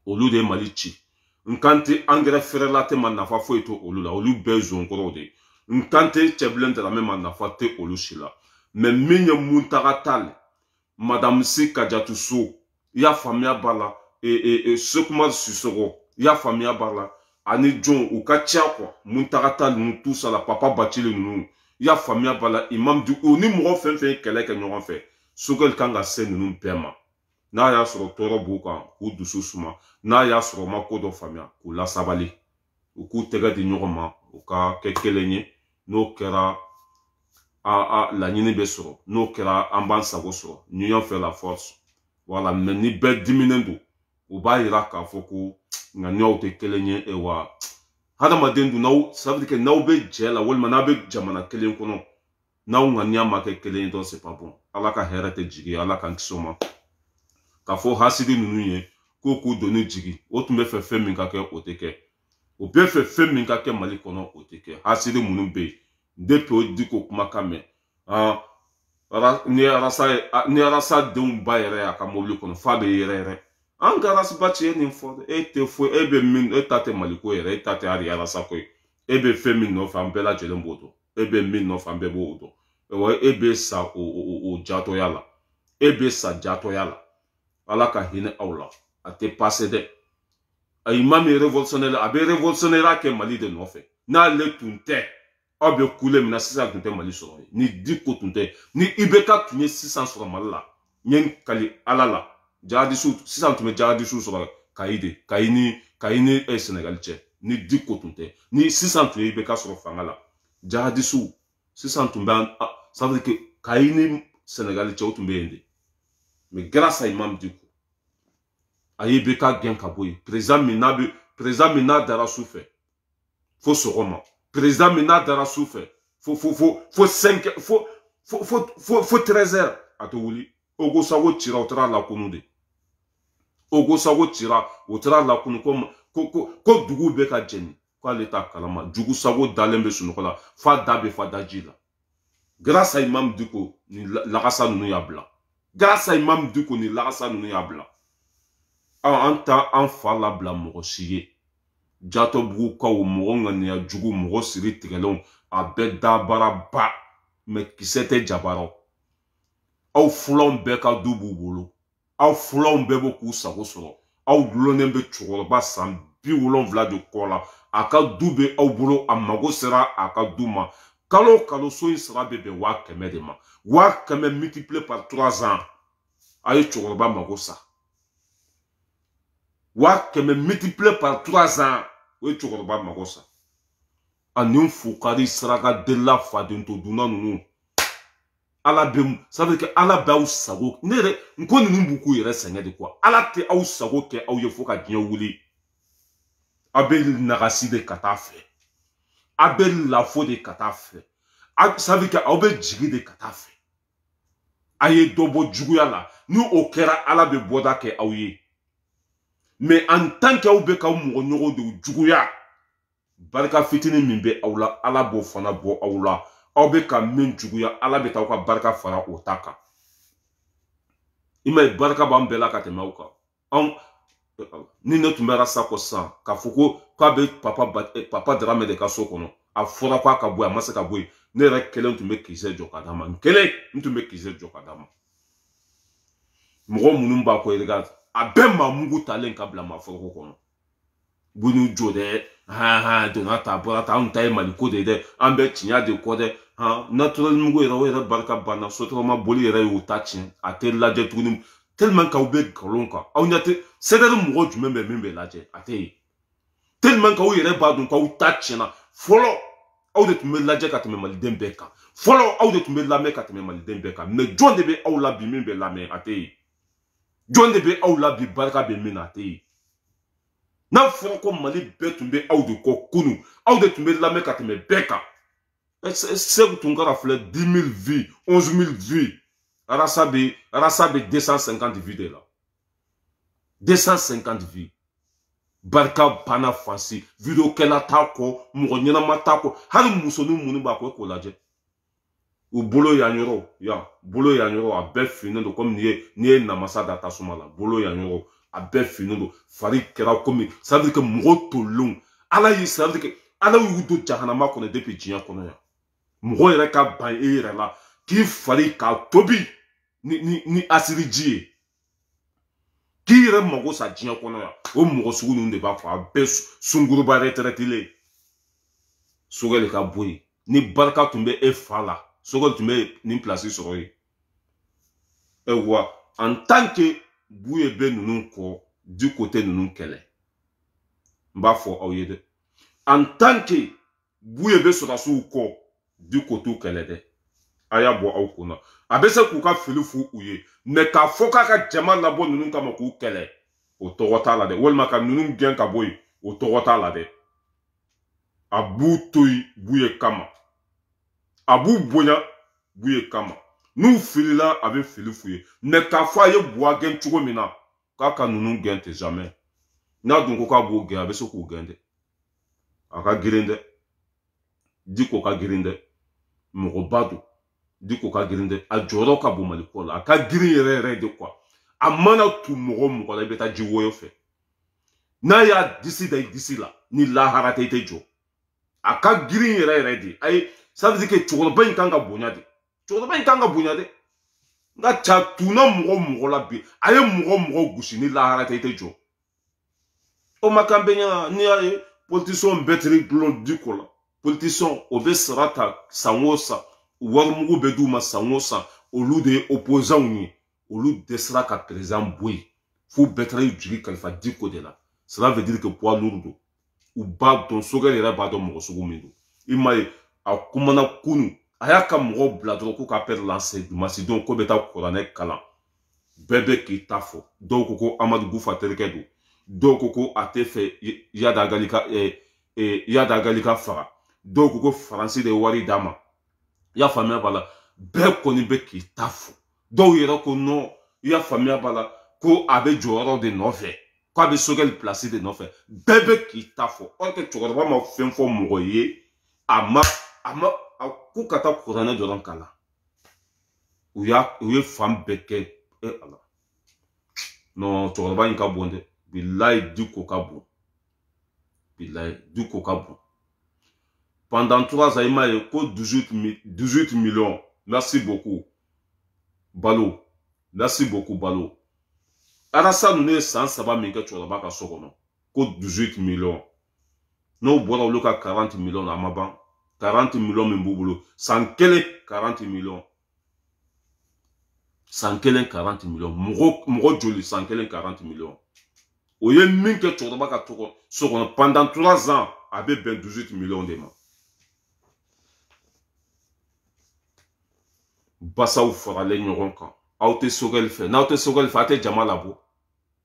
Speaker 1: olu de ye Mali ci n kan tɛ angɛrɛ feerela tɛ ma nafa foyi to olu la olu bɛɛ ye zonkɔrɔw de ye n kan tɛ cɛbilen Daramɛ ma nafa tɛ olu si la mais min ye Muntaka Tall Madame Si Kadiatou Sow i y'a faamuya b'a la Sekumar Sissoco i y'a faamuya b'a la ani jɔn u ka ca quoi Muntaka Tall ninnu tout ça la Papa Bathily ninnu i y'a faamuya b'a la Imam Dicko u ni mɔgɔ fɛn fɛn ye kɛlɛ kɛ ɲɔgɔn fɛ Sogɛli kan ka se ninnu bɛɛ ma n'a y'a sɔrɔ tɔɔrɔ b'u kan k'u dusu suma n'a y'a sɔrɔ u ma ko dɔ faamuya k'u lasabali u k'u tɛgɛ di ɲɔgɔn ma u ka kɛ kelen ye n'o kɛra laɲini bɛ sɔrɔ n'o kɛra an b'an sago sɔrɔ union fait la force voilà mais ni bɛɛ diminen don u b'a yira k'a fɔ ko ŋaniyaw tɛ kelen ye wa hadamaden dun n'aw ça veut dire que n'aw bɛ jɛ la walima n'a bɛ jamana kelen kɔnɔ n'aw ŋaniya ma kɛ kelen ye donc c'est pas bon Ala ka hɛrɛ tɛ jigi Ala k'an kisi o ma k'a fɔ hasidi ninnu ye k'u donni jigi o tun bɛ fɛ fɛn min ka kɛ o tɛ kɛ o bɛ fɛ fɛn min ka kɛ Mali kɔnɔ o tɛ kɛ hasidi minnu bɛ yen depuis o Diko kumakan mɛn ni arasa denw ba yɛrɛ a ka mobili kɔnɔ fa bɛ yɛrɛ an ka arasiba ci ye nin fɔ dɛ e tɛ foyi e bɛ min e ta tɛ maliko yɛrɛ e ta tɛ hali arasa ko ye e bɛ fɛn min nɔfɛ an bɛɛ lajɛlen b'o dɔn e bɛ min nɔfɛ an bɛɛ b'o dɔn wa e bɛ sa o jatoya la e bɛ sa jatoya la ala ka hinɛ aw la a tɛ passe dɛ a imam ye révolutionnaire a bɛ révolutionnaire kɛ Mali de nɔfɛ n'ale tun tɛ aw bɛ kule min na sisan tun tɛ Mali sɔrɔ ye ni Diko tun tɛ ni IBK tun ye sisan sɔrɔ Mali la n ye kali ala la jihadisu sisan tun bɛ jihadisu sɔrɔ Kayi de Kayi ni Sénégal cɛ ni Diko tun tɛ ni sisan tun ye IBK sɔrɔ fanga la jihadisu sisan tun bɛ ça veut dire que Kayi ni Sénégal cɛ o tun bɛ yen de mais grâce à Imam Diko a ye IBK gɛn ka bɔ yen président min n'a dara su fɛ fo sɔgɔma président min n'a dara su fɛ fo 13 heures a tɛ wuli Ogo Sago cira o taara lakunu de Ogo Sago cira o taara lakunu ko dugu bɛ ka jɛni k'ale t'a kalama Jugu Sago dalen bɛ sunɔgɔ la fa da bɛ fa daji la grâce à Imam Diko ni lagasa ninnu y'a bila grâce à Imam Diko ni lagasa ninnu y'a bila an ta an fa labila mɔgɔ si ye Jatobugu kaw mɔgɔ ŋaniya jugu mɔgɔ siri tigɛlenw a bɛɛ dabara ba mais kisɛ tɛ jabaraw aw fulaw bɛɛ ka du b'u bolo aw fulaw bɛɛ bɛ k'u sago sɔrɔ aw dulonnen bɛ cɛkɔrɔba san 70 de kɔ la a ka du bɛ aw bolo a mago sera a ka du ma kalo kalo so in sara bɛ bɛn 100 de ma 100 multiplié par 3 ans a ye cɛkɔrɔba mago sa 100 multiplié par 3 ans o ye cɛkɔrɔba mago sa ani fukari saraka dela faden to duna ninnu ala bɛ ça veut dire que ala bɛ aw sago ne yɛrɛ n ko ninnu b'u k'u yɛrɛ sɛgɛn de quoi ala tɛ aw sago kɛ aw ye fo ka diɲɛ wuli a bɛ nagasi de ka taa fɛ a bɛ lafo de ka taa fɛ ça veut dire que aw bɛ jigi de ka taa fɛ a ye dɔ bɔ juguya la ni o kɛra ala bɛ bɔda kɛ aw ye mais en tant que aw bɛ k'aw mɔgɔ ɲɔgɔn de juguya barika fitinin min bɛ aw la ala b'o fana bɔ aw la aw bɛ ka min juguya ala bɛ taa aw ka barika fara o ta kan i ma ye barika b'an bɛɛ la ka tɛmɛ aw kan ni ne tun bɛ rasa kɔ sisan k'a fɔ ko k'a bɛ papa Darame de ka so kɔnɔ a fɔra k'a ka bɔ yen a ma se ka bɔ yen ne yɛrɛ kelen tun bɛ kisɛ jɔ ka d'a ma n tun bɛ kisɛ jɔ ka d'a ma mɔgɔ minnu b'a kɔ regarde a bɛɛ maa mugu talen ka bila maa foroko kɔnɔ bu n'u jɔ dɛ donna ta bɔra ta anw ta ye maliko de ye dɛ an bɛ tiɲɛ de kɔ dɛ naturel mugu yɛrɛ o yɛrɛ barika banna sotarama boli yɛrɛ y'o ta tiɲɛ a tɛ lajɛ tuguni tellement k'aw bɛ nkalon kan aw ɲɛ tɛ sɛdɛri mɔgɔ jumɛn bɛ min bɛ lajɛ a tɛ yen tellement k'aw yɛrɛ b'a dɔn k'aw ta tiɲɛna fɔlɔ aw de tun bɛ lajɛ ka tɛmɛ maliden bɛɛ kan fɔlɔ aw de tun bɛ lamɛn ka tɛmɛ maliden bɛɛ kan mais jɔn de bɛ aw la bi min bɛ lamɛn a tɛ yen jɔn de bɛ aw la bi barika bɛ min na a tɛ yen n'a fɔra ko Mali bɛɛ tun bɛ aw de kɔ kunun aw de tun bɛ lamɛn ka tɛmɛ bɛɛ kan Segu Tunkara filɛ 10 000 vies 11 000 vies arasa bɛ 250 vies de la 250 vies barika banna fansi video kɛla t'a kɔ mɔgɔ ɲɛnama t'a kɔ hali musonin minnu b'a kɔ k'o lajɛ u bolo yan yɔrɔ a bɛɛ finnen don komi n'i ye namasa da tasuma la bolo yan yɔrɔ a bɛɛ finnen don fari kɛra komi ça veut dire que mɔgɔ tolilenw ala y'i ça veut dire que ala y'u don jahanama kɔnɔ depuis diɲɛ kɔnɔ yan mɔgɔ yɛrɛ ka ban e yɛrɛ la k'i fari k'a tobi ni asiri ji ye k'i yɛrɛ mago sa diɲɛ kɔnɔ yan o mɔgɔ sugu ninnu de b'a fɔ a bɛɛ sunguruba retraitelen Sogɛli ka bɔ yen ni barika tun bɛ e fa la Sogɛli tun bɛ nin place sɔrɔ yen wa en tant que Buye bɛ ninnu kɔ du côté ninnu kɛlɛ n b'a fɔ aw ye dɛ en tant que Buye bɛ sɔrɔdasiw kɔ du côté kɛlɛ dɛ a y'a bɔ aw kunna a bɛ se k'u ka fili f'u ye mais k'a fɔ k'a ka jama labɔ ninnu kama k'u kɛlɛ o tɔgɔ t'a la dɛ walima ka ninnu gɛn ka bɔ yen o tɔgɔ t'a la dɛ a b'u to yen Buye kama a b'u bonya Buye kama n'u filila a bɛ fili f'u ye mais k'a fɔ a ye Buwa gɛn cogo min na k'a ka ninnu gɛn tɛ jamais n'a dun ko k'a b'o gɛn a bɛ se k'u gɛn dɛ a ka girin dɛ Diko ka girin dɛ mɔgɔba don Diko ka girinde a joro ka bo Maliko la ka giri yere de quoi a mana tu mo la beta jiwo yo fe na ya d'ici là ni la harate te jo a ka giri yere de ay ça veut dire que choro ba nkanga bonya de choro ba nkanga bonya de nga cha tuna mo la bi ay mo gushi ni la harate te jo o makambenya ni ay politicien betri blond diko la politicien obesrata sangosa warmugu beduma sangosa olu de opposant ni olu desra ka président boy faut betre jigi kalifa diko de là cela veut dire que poids lourd ou ba don soga ira ba don mo sugu mindu imay a kumana kunu ayaka mo bladro ko ka per lancer du macedon ko beta korane kala bebe ki tafo donc ko amadou boufa terkedo donc ko atefe yada galika yada galika fara donc ko français de wari dama ya famille bala be koni be ki tafu do yero ko no ya famille bala ko abe joro de nofe ko abe sogel placé de nofe bebe ki tafu o ke choro ba ma fenfo moye ama ku kata kurana do ran kala uye fam beke ala no choro ba nka bonde billahi du kokabo billahi du kokabo. Pendant 3 ans, il m'a eu 18 millions. Merci beaucoup. Balo. Merci beaucoup, Balo. Arasa nous ne sans savoir minka tu vas pas sokono. 18 millions. Nous boira le 40 millions à ma banque. 40 millions mboubulo. Sans quel 40 millions. Sans quel 40 millions. Muro joli sans quel 40 millions. Oye minka tu vas pas sokono. Pendant 3 ans, avec 18 millions de mains. Basa ou fera les nyoronka. Aote sogel fait. Naote sogel fait. Ate jamalabo.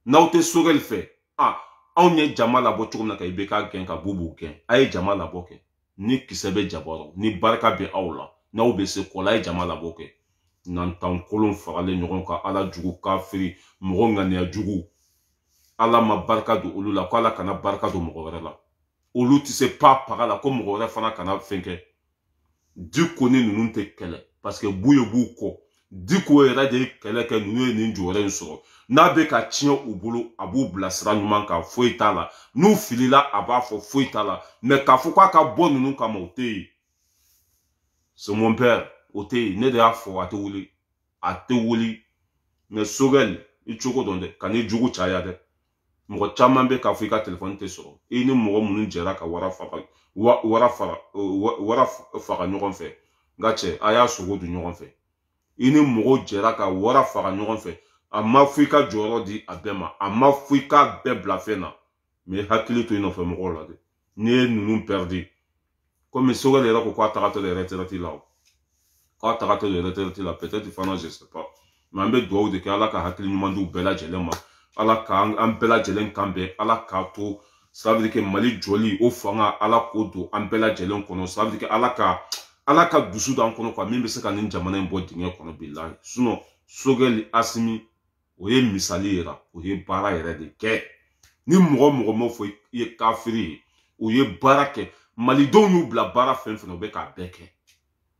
Speaker 1: Naote sogel fait. Ah, on est jamalabo. Choum ka ibeka gen ka bubu gen. Aye jamalabo ke. Ni kisebe jaboro. Ni baraka be aula. Na ube se kola jamalabo ke. Nantan kolon fera les nyoronka. Ala jugu kafiri. Moronga ne a jugu. Ala ma baraka do olu la. Kwa ala kana baraka do mogore la. Olu ti se pa parala. Ko mogore fana kana fenke. Du koni nou te kele. Parce que bouye bouko. Diko era de kele ke nou ni njore nsoro. Na be ka tien ou boulot abou blasra nou man ka foueta la. Nou fili la aba fo foueta la. Mais ka fou kwa ka bon nou ka mote. C'est mon père. Ote ne de afo ate wuli. Ate wuli. Mais sogel. Ichoko donde. Kani jugu chaya de. Moko chaman be ka fou ka telefon te soro. E ni moko mounou jera ka wara fara. Wara fara nyoron fe. Gache aya sogo du nyoron fe. Ini moko jera ka wara fara nyoron fe. Ama fuika joro di abema. Ama fuika be blafena. Me hakili to ino fe moko la de. Ne nous perdi. Comme sogo le rako kwa tarato le retraite là. Kwa tarato le retraite là peut-être fana je sais pas. Mambe doa de ke ala ka hakili nyumandu bela jelema. Ala ka an bela jelen kambe ala ka to. Ça veut dire que Mali joli au fanga ala kodo an bela jelen kono. Ça veut dire que ala ka dusu dan kono kwa mimbe se ka nin jamana mbo dinge kono billahi. Sinon sogeli asimi oye misali era oye bara era de ke ni moro mo fo ye kafiri oye bara ke Mali don yu bla bara fen fen obe ka beke.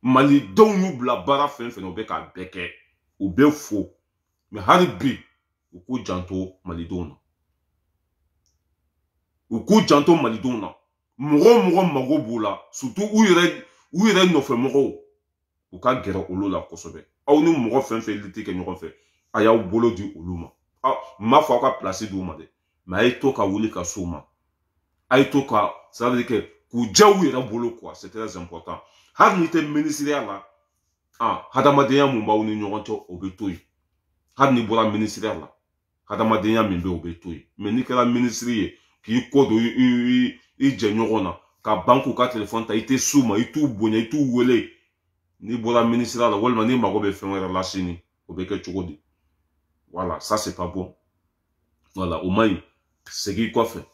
Speaker 1: Mali don yu bla bara fen fen obe ka beke. Obe fo. Me haribi uku janto Mali don. Uku janto Mali don. Moro mago bula surtout où il no fe moro ou ka gero olo la kosobe aw ni moro fen fe liti ke nyoko fe aya u bolo di oluma ah ma fa ka placer do ma de ma ay to ka wuli ka soma ay to ka ça veut dire que ku jawu ira bolo quoi c'est très important har ni te ministère là ah hadamadeya mu ba woni nyoko to obetoyi har ni bora ministère là hadamadeya mi be obetoyi mais ni kala ministère ki ko do i je nyoko na ka banku ka téléphone ta ite souma itu bonya itu wele ni bola ministre la wolma ni mago be faire la chini obeke chukodi voilà ça c'est pas bon voilà au moins c'est qui quoi fait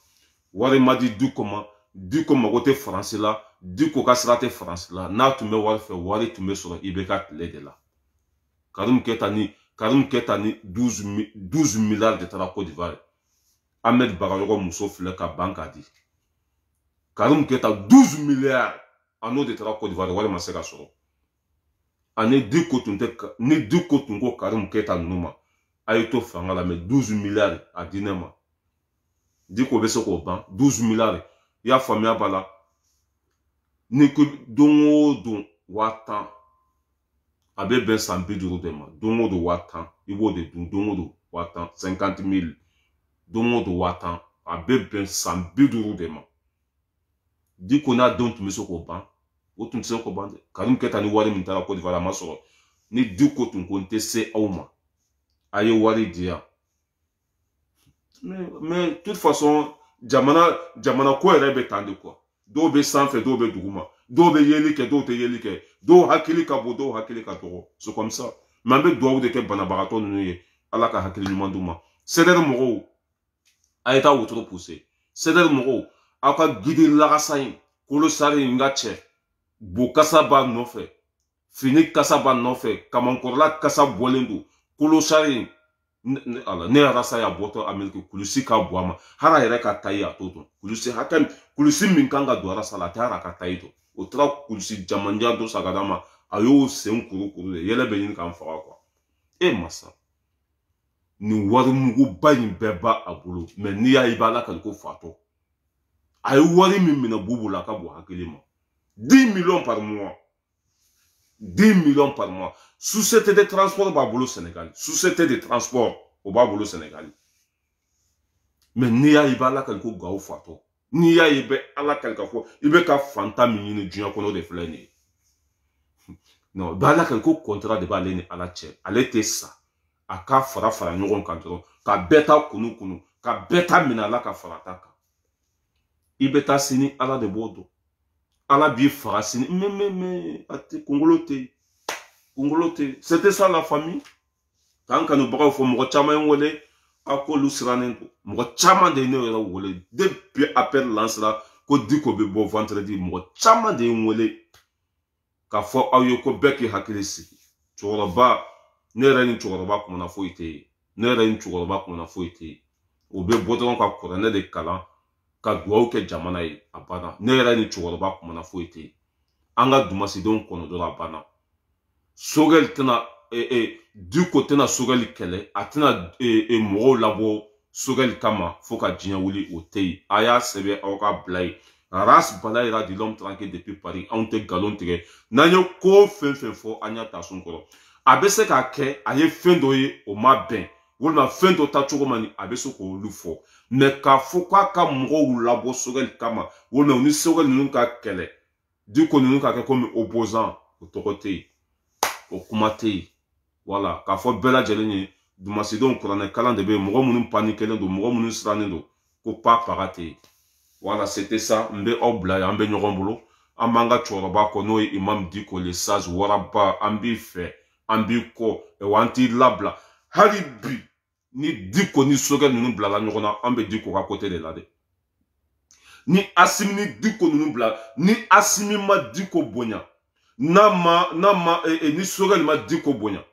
Speaker 1: wari madi du comment côté français là du ko ka srate français là na tu me wari fait wari tu me sur ibeka de là Karim Ketani 12 milliards de dollars Côte d'Ivoire Ahmed Bagayogo Mousso file ka banka di Karim Keta 12 milliards en eau de tra Côte d'Ivoire, voilà ma sera solo. Ane du côté ko Karim Keta numa. Aito fanga la mais 12 milliards à dinema. Dit ko beso ko ban 12 milliards. Ya famia bala. Ni que dongo don watan. Abe ben 100 000 de ma. Dongo do watan. Ibo de dongo do watan 50 000. Dongo do watan. Abe ben 100 000 de ma. Dit qu'on a donc meso ko ban. Otum se ko ban. Karim Keta ni wari mintala ko divala masoro. Ni du ko tun konte se auma. Aye wari dia. Mais de toute façon, jamana ko rebe tande quoi. Do be sanfe, do be duguma. Do be yelike, do te yelike. Do hakili ka bo, do hakili ka toro. C'est comme ça. Mambe do de ke banabarato nuye. Ala ka hakili numanduma. Seder moro. Aeta wotro poussé. Seder moro. Aka gidi lagasain. Kolo sari ngache. Bo kasaba nofe. Fini kasaba nofe. Kamankorla kasaba bolendu. Kolo sari ala ne rasa ya boto Amerika kulusi ka boama hara yere ka tayi atoto kulusi hakan kulusi min kanga do rasa la tara ka tayi to o tra kulusi jamanja do sagadama ayo sen kuru de yele benin kan fa kwa e masa ni wari mugu bayin beba abulo me ni ya ibala kan ko fato ayo wari min mina bubula ka bo hakilima 10 millions par mois 10 millions par mois. Société de transport au Babolo Sénégal. Société de transport au Babolo Sénégal. Mais ni a iba la quelque gao fato. Ni a ibe ala quelque fois. Ibe ka fanta minine dunya kono de fleni. Non, ba la quelque contrat de balene ala che. Alete sa. Aka fara nyogon kantoro. Ka beta kunu. Ka beta minala ka farataka. Ibe ta sini ala de bodo. Ala bi farasini mais ate congolote c'était ça la famille quand nous bra fo mo chama ngole akolu sranento mo chama de ne wole depuis appel lance là ko diko be bo vendredi mo chama de ngole ka fo ayoko beki hakilisi choroba ne rani choroba ko na fo ite ne rani choroba ko na fo ite o be bodon ka korane de kala ka duwaw ke jamana ye abana ne yɛrɛ ni cɛkɔrɔba kuma na foyi te an ka dumasidenw kɔnɔ dɔ la bana sogɛli tɛna diko tɛna sogɛli kɛlɛ a tɛna mɔgɔw labɔ sogɛli kama fo ka diɲɛ wuli o te yen a y'a sɛbɛn aw ka bila ye ras bala yɛrɛ di l'homme tranquille depuis Paris anw tɛ galon tigɛ n'an ye ko fɛn fɛn fɔ an y'a ta sun kɔrɔ a bɛ se k'a kɛ a ye fɛn dɔ ye o ma bɛn walima fɛn dɔ ta cogo man a bɛ se k'olu fɔ mais k'a fɔ k'a ka mɔgɔw labɔ sogɛli kama walima ni sogɛli ninnu ka kɛlɛ diko ninnu ka kɛ komi opposant o tɔgɔ tɛ yen o kuma tɛ yen voilà k'a fɔ bɛɛ lajɛlen ye dumasidenw kuranɛ kalan de bɛ yen mɔgɔ minnu panikelen don mɔgɔ minnu sirannen don ko paga tɛ yen voilà c'était ça n bɛ aw bila yan an bɛ ɲɔgɔn bolo an b'an ka cɛkɔrɔba kɔ n'o ye imam diko le sage waraba an b'i fɛ an b'i kɔ wa an t'i labila hali bi ni diko ni sogɛli ninnu bilala ɲɔgɔn na an bɛ diko ka côté de la dɛ ni Asimi ni diko ninnu bila ni Asimi ma diko bonya n'a ma ni sogɛli ma diko bonya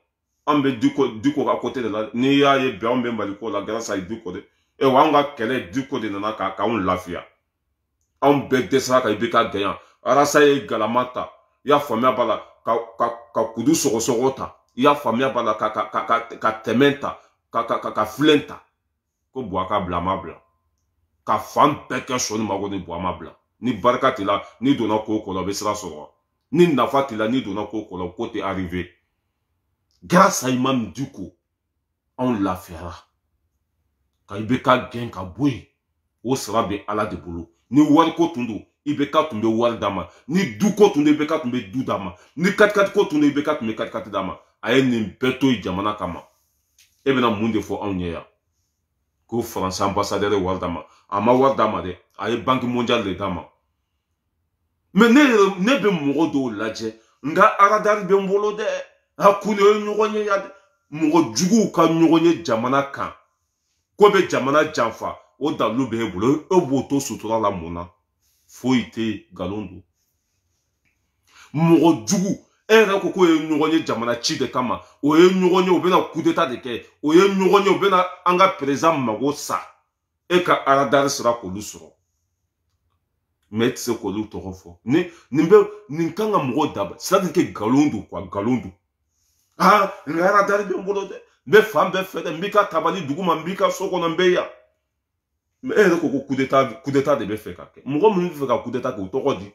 Speaker 1: an bɛ diko ka côté de la n'i y'a ye bi an bɛ Mali ko la grâce à diko de wa an ka kɛlɛ diko de nana k'anw lafiya anw bɛɛ dɛsɛra ka i bɛ ka gɛnya arasa ye galama ta i y'a faamuya b'a la ka kudu sɔgɔsɔgɔ ta i y'a faamuya b'a la ka tɛmɛ ta ka filen ta ko buwa ka bila ma bila ka fan bɛɛ kɛ sɔni mago ni buwa ma bila ni barika t'i la ni donna ko la o bɛ sira sɔrɔ ni nafa t'i la ni donna ko la o ko tɛ arrivé grâce à Imam Diko anw lafiyara ka i bɛ ka gɛn ka bɔ yen o sira bɛ Ala de bolo ni wari ko tun don i bɛ ka tun bɛ wari d'a ma ni du ko tun don i bɛ ka tun bɛ du d'a ma ni katikati ko tun don i bɛ ka tun bɛ katikati d'a ma a ye nin bɛɛ to yen jamana kama e bɛna mun de fɔ anw ye yan ko faransi ambassadeur ye wari d'a ma a ma wari d'a ma dɛ a ye banque mondiale de d'a ma mais ne bɛ mɔgɔ dɔw lajɛ nka aradari bɛ n bolo dɛ a kun ye ɲɔgɔn ye ya mɔgɔ juguw ka ɲɔgɔn ye jamana kan ko bɛ jamana janfa o dalu bɛ e bolo e b'o to sutura la mun na foyi tɛ galon don mɔgɔ jugu e yɛrɛ ko k'o ye ɲɔgɔn ye jamana ci de kama o ye ɲɔgɔn ye o bɛna coup d'état de kɛ o ye ɲɔgɔn ye o bɛna an ka président mago sa e ka aradari sera k'olu sɔrɔ mais tu sais quoi l'autre refo ni kanga mgo daba c'est-à-dire que galondo quoi galondo ah ngara dari be mbolo de be fam be fede mbika tabali duguma mbika soko na mbeya mais elle ko coup d'état de be fe kake mgo mu fe ka coup d'état ko to di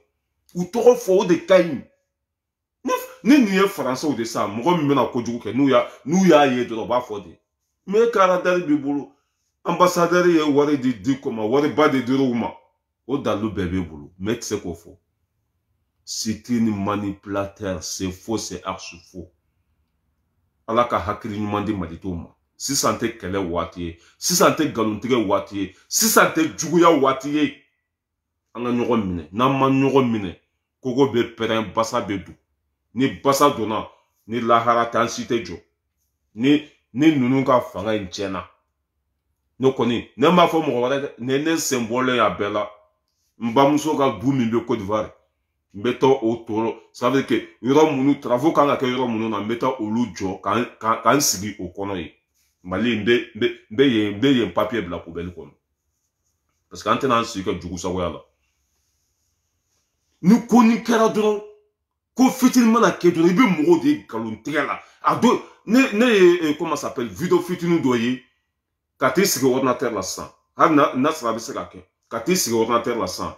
Speaker 1: ou to refo de kain ni ye français ou de ça mgo mi na ko jugu ke nu ya ye do ba fo de mais kara dari be bolo ambassadeur ye wari di koma wari ba de diruma o dalu bébé bolo mais c'est quoi faux c'est une manipulateur c'est faux c'est archi faux ala ka hakili ɲuman di malito ma sisan tɛ kɛlɛ waati ye sisan tɛ galontigɛ waati ye sisan tɛ juguya waati ye an ka ɲɔgɔn minɛ n'an ma ɲɔgɔn minɛ kogo bɛ pɛrɛn basa bɛ don ni basa donna ni lahara tɛ an si tɛ jɔ ni ninnu ka fanga in tiɲɛna ne kɔni ne m'a fɔ mɔgɔ wɛrɛ dɛ ne sen bɔlen a bɛɛ la n bamuso ka du min bɛ Côte d'Ivoire n bɛ taa o tɔɔrɔ ça veut dire que yɔrɔ minnu travaux kan ka kɛ yɔrɔ minnu na n bɛ taa olu jɔ k'an sigi o kɔnɔ yen Mali n bɛ yen papier bila poubelle kɔnɔ parce que an tɛna an sigi ka jugu sagoya la ni ko ni kɛra dɔrɔn ko fitinin mana kɛ dɔrɔn i bɛ mɔgɔw de ye galon tigɛ la a don ne ye comment ça s'appelle vidéo fitinin dɔ ye ka t'i sigi ordinateur la sisan hali n'a sɔrɔ a bɛ se ka kɛ ka t'i sigi ordinateur la sisan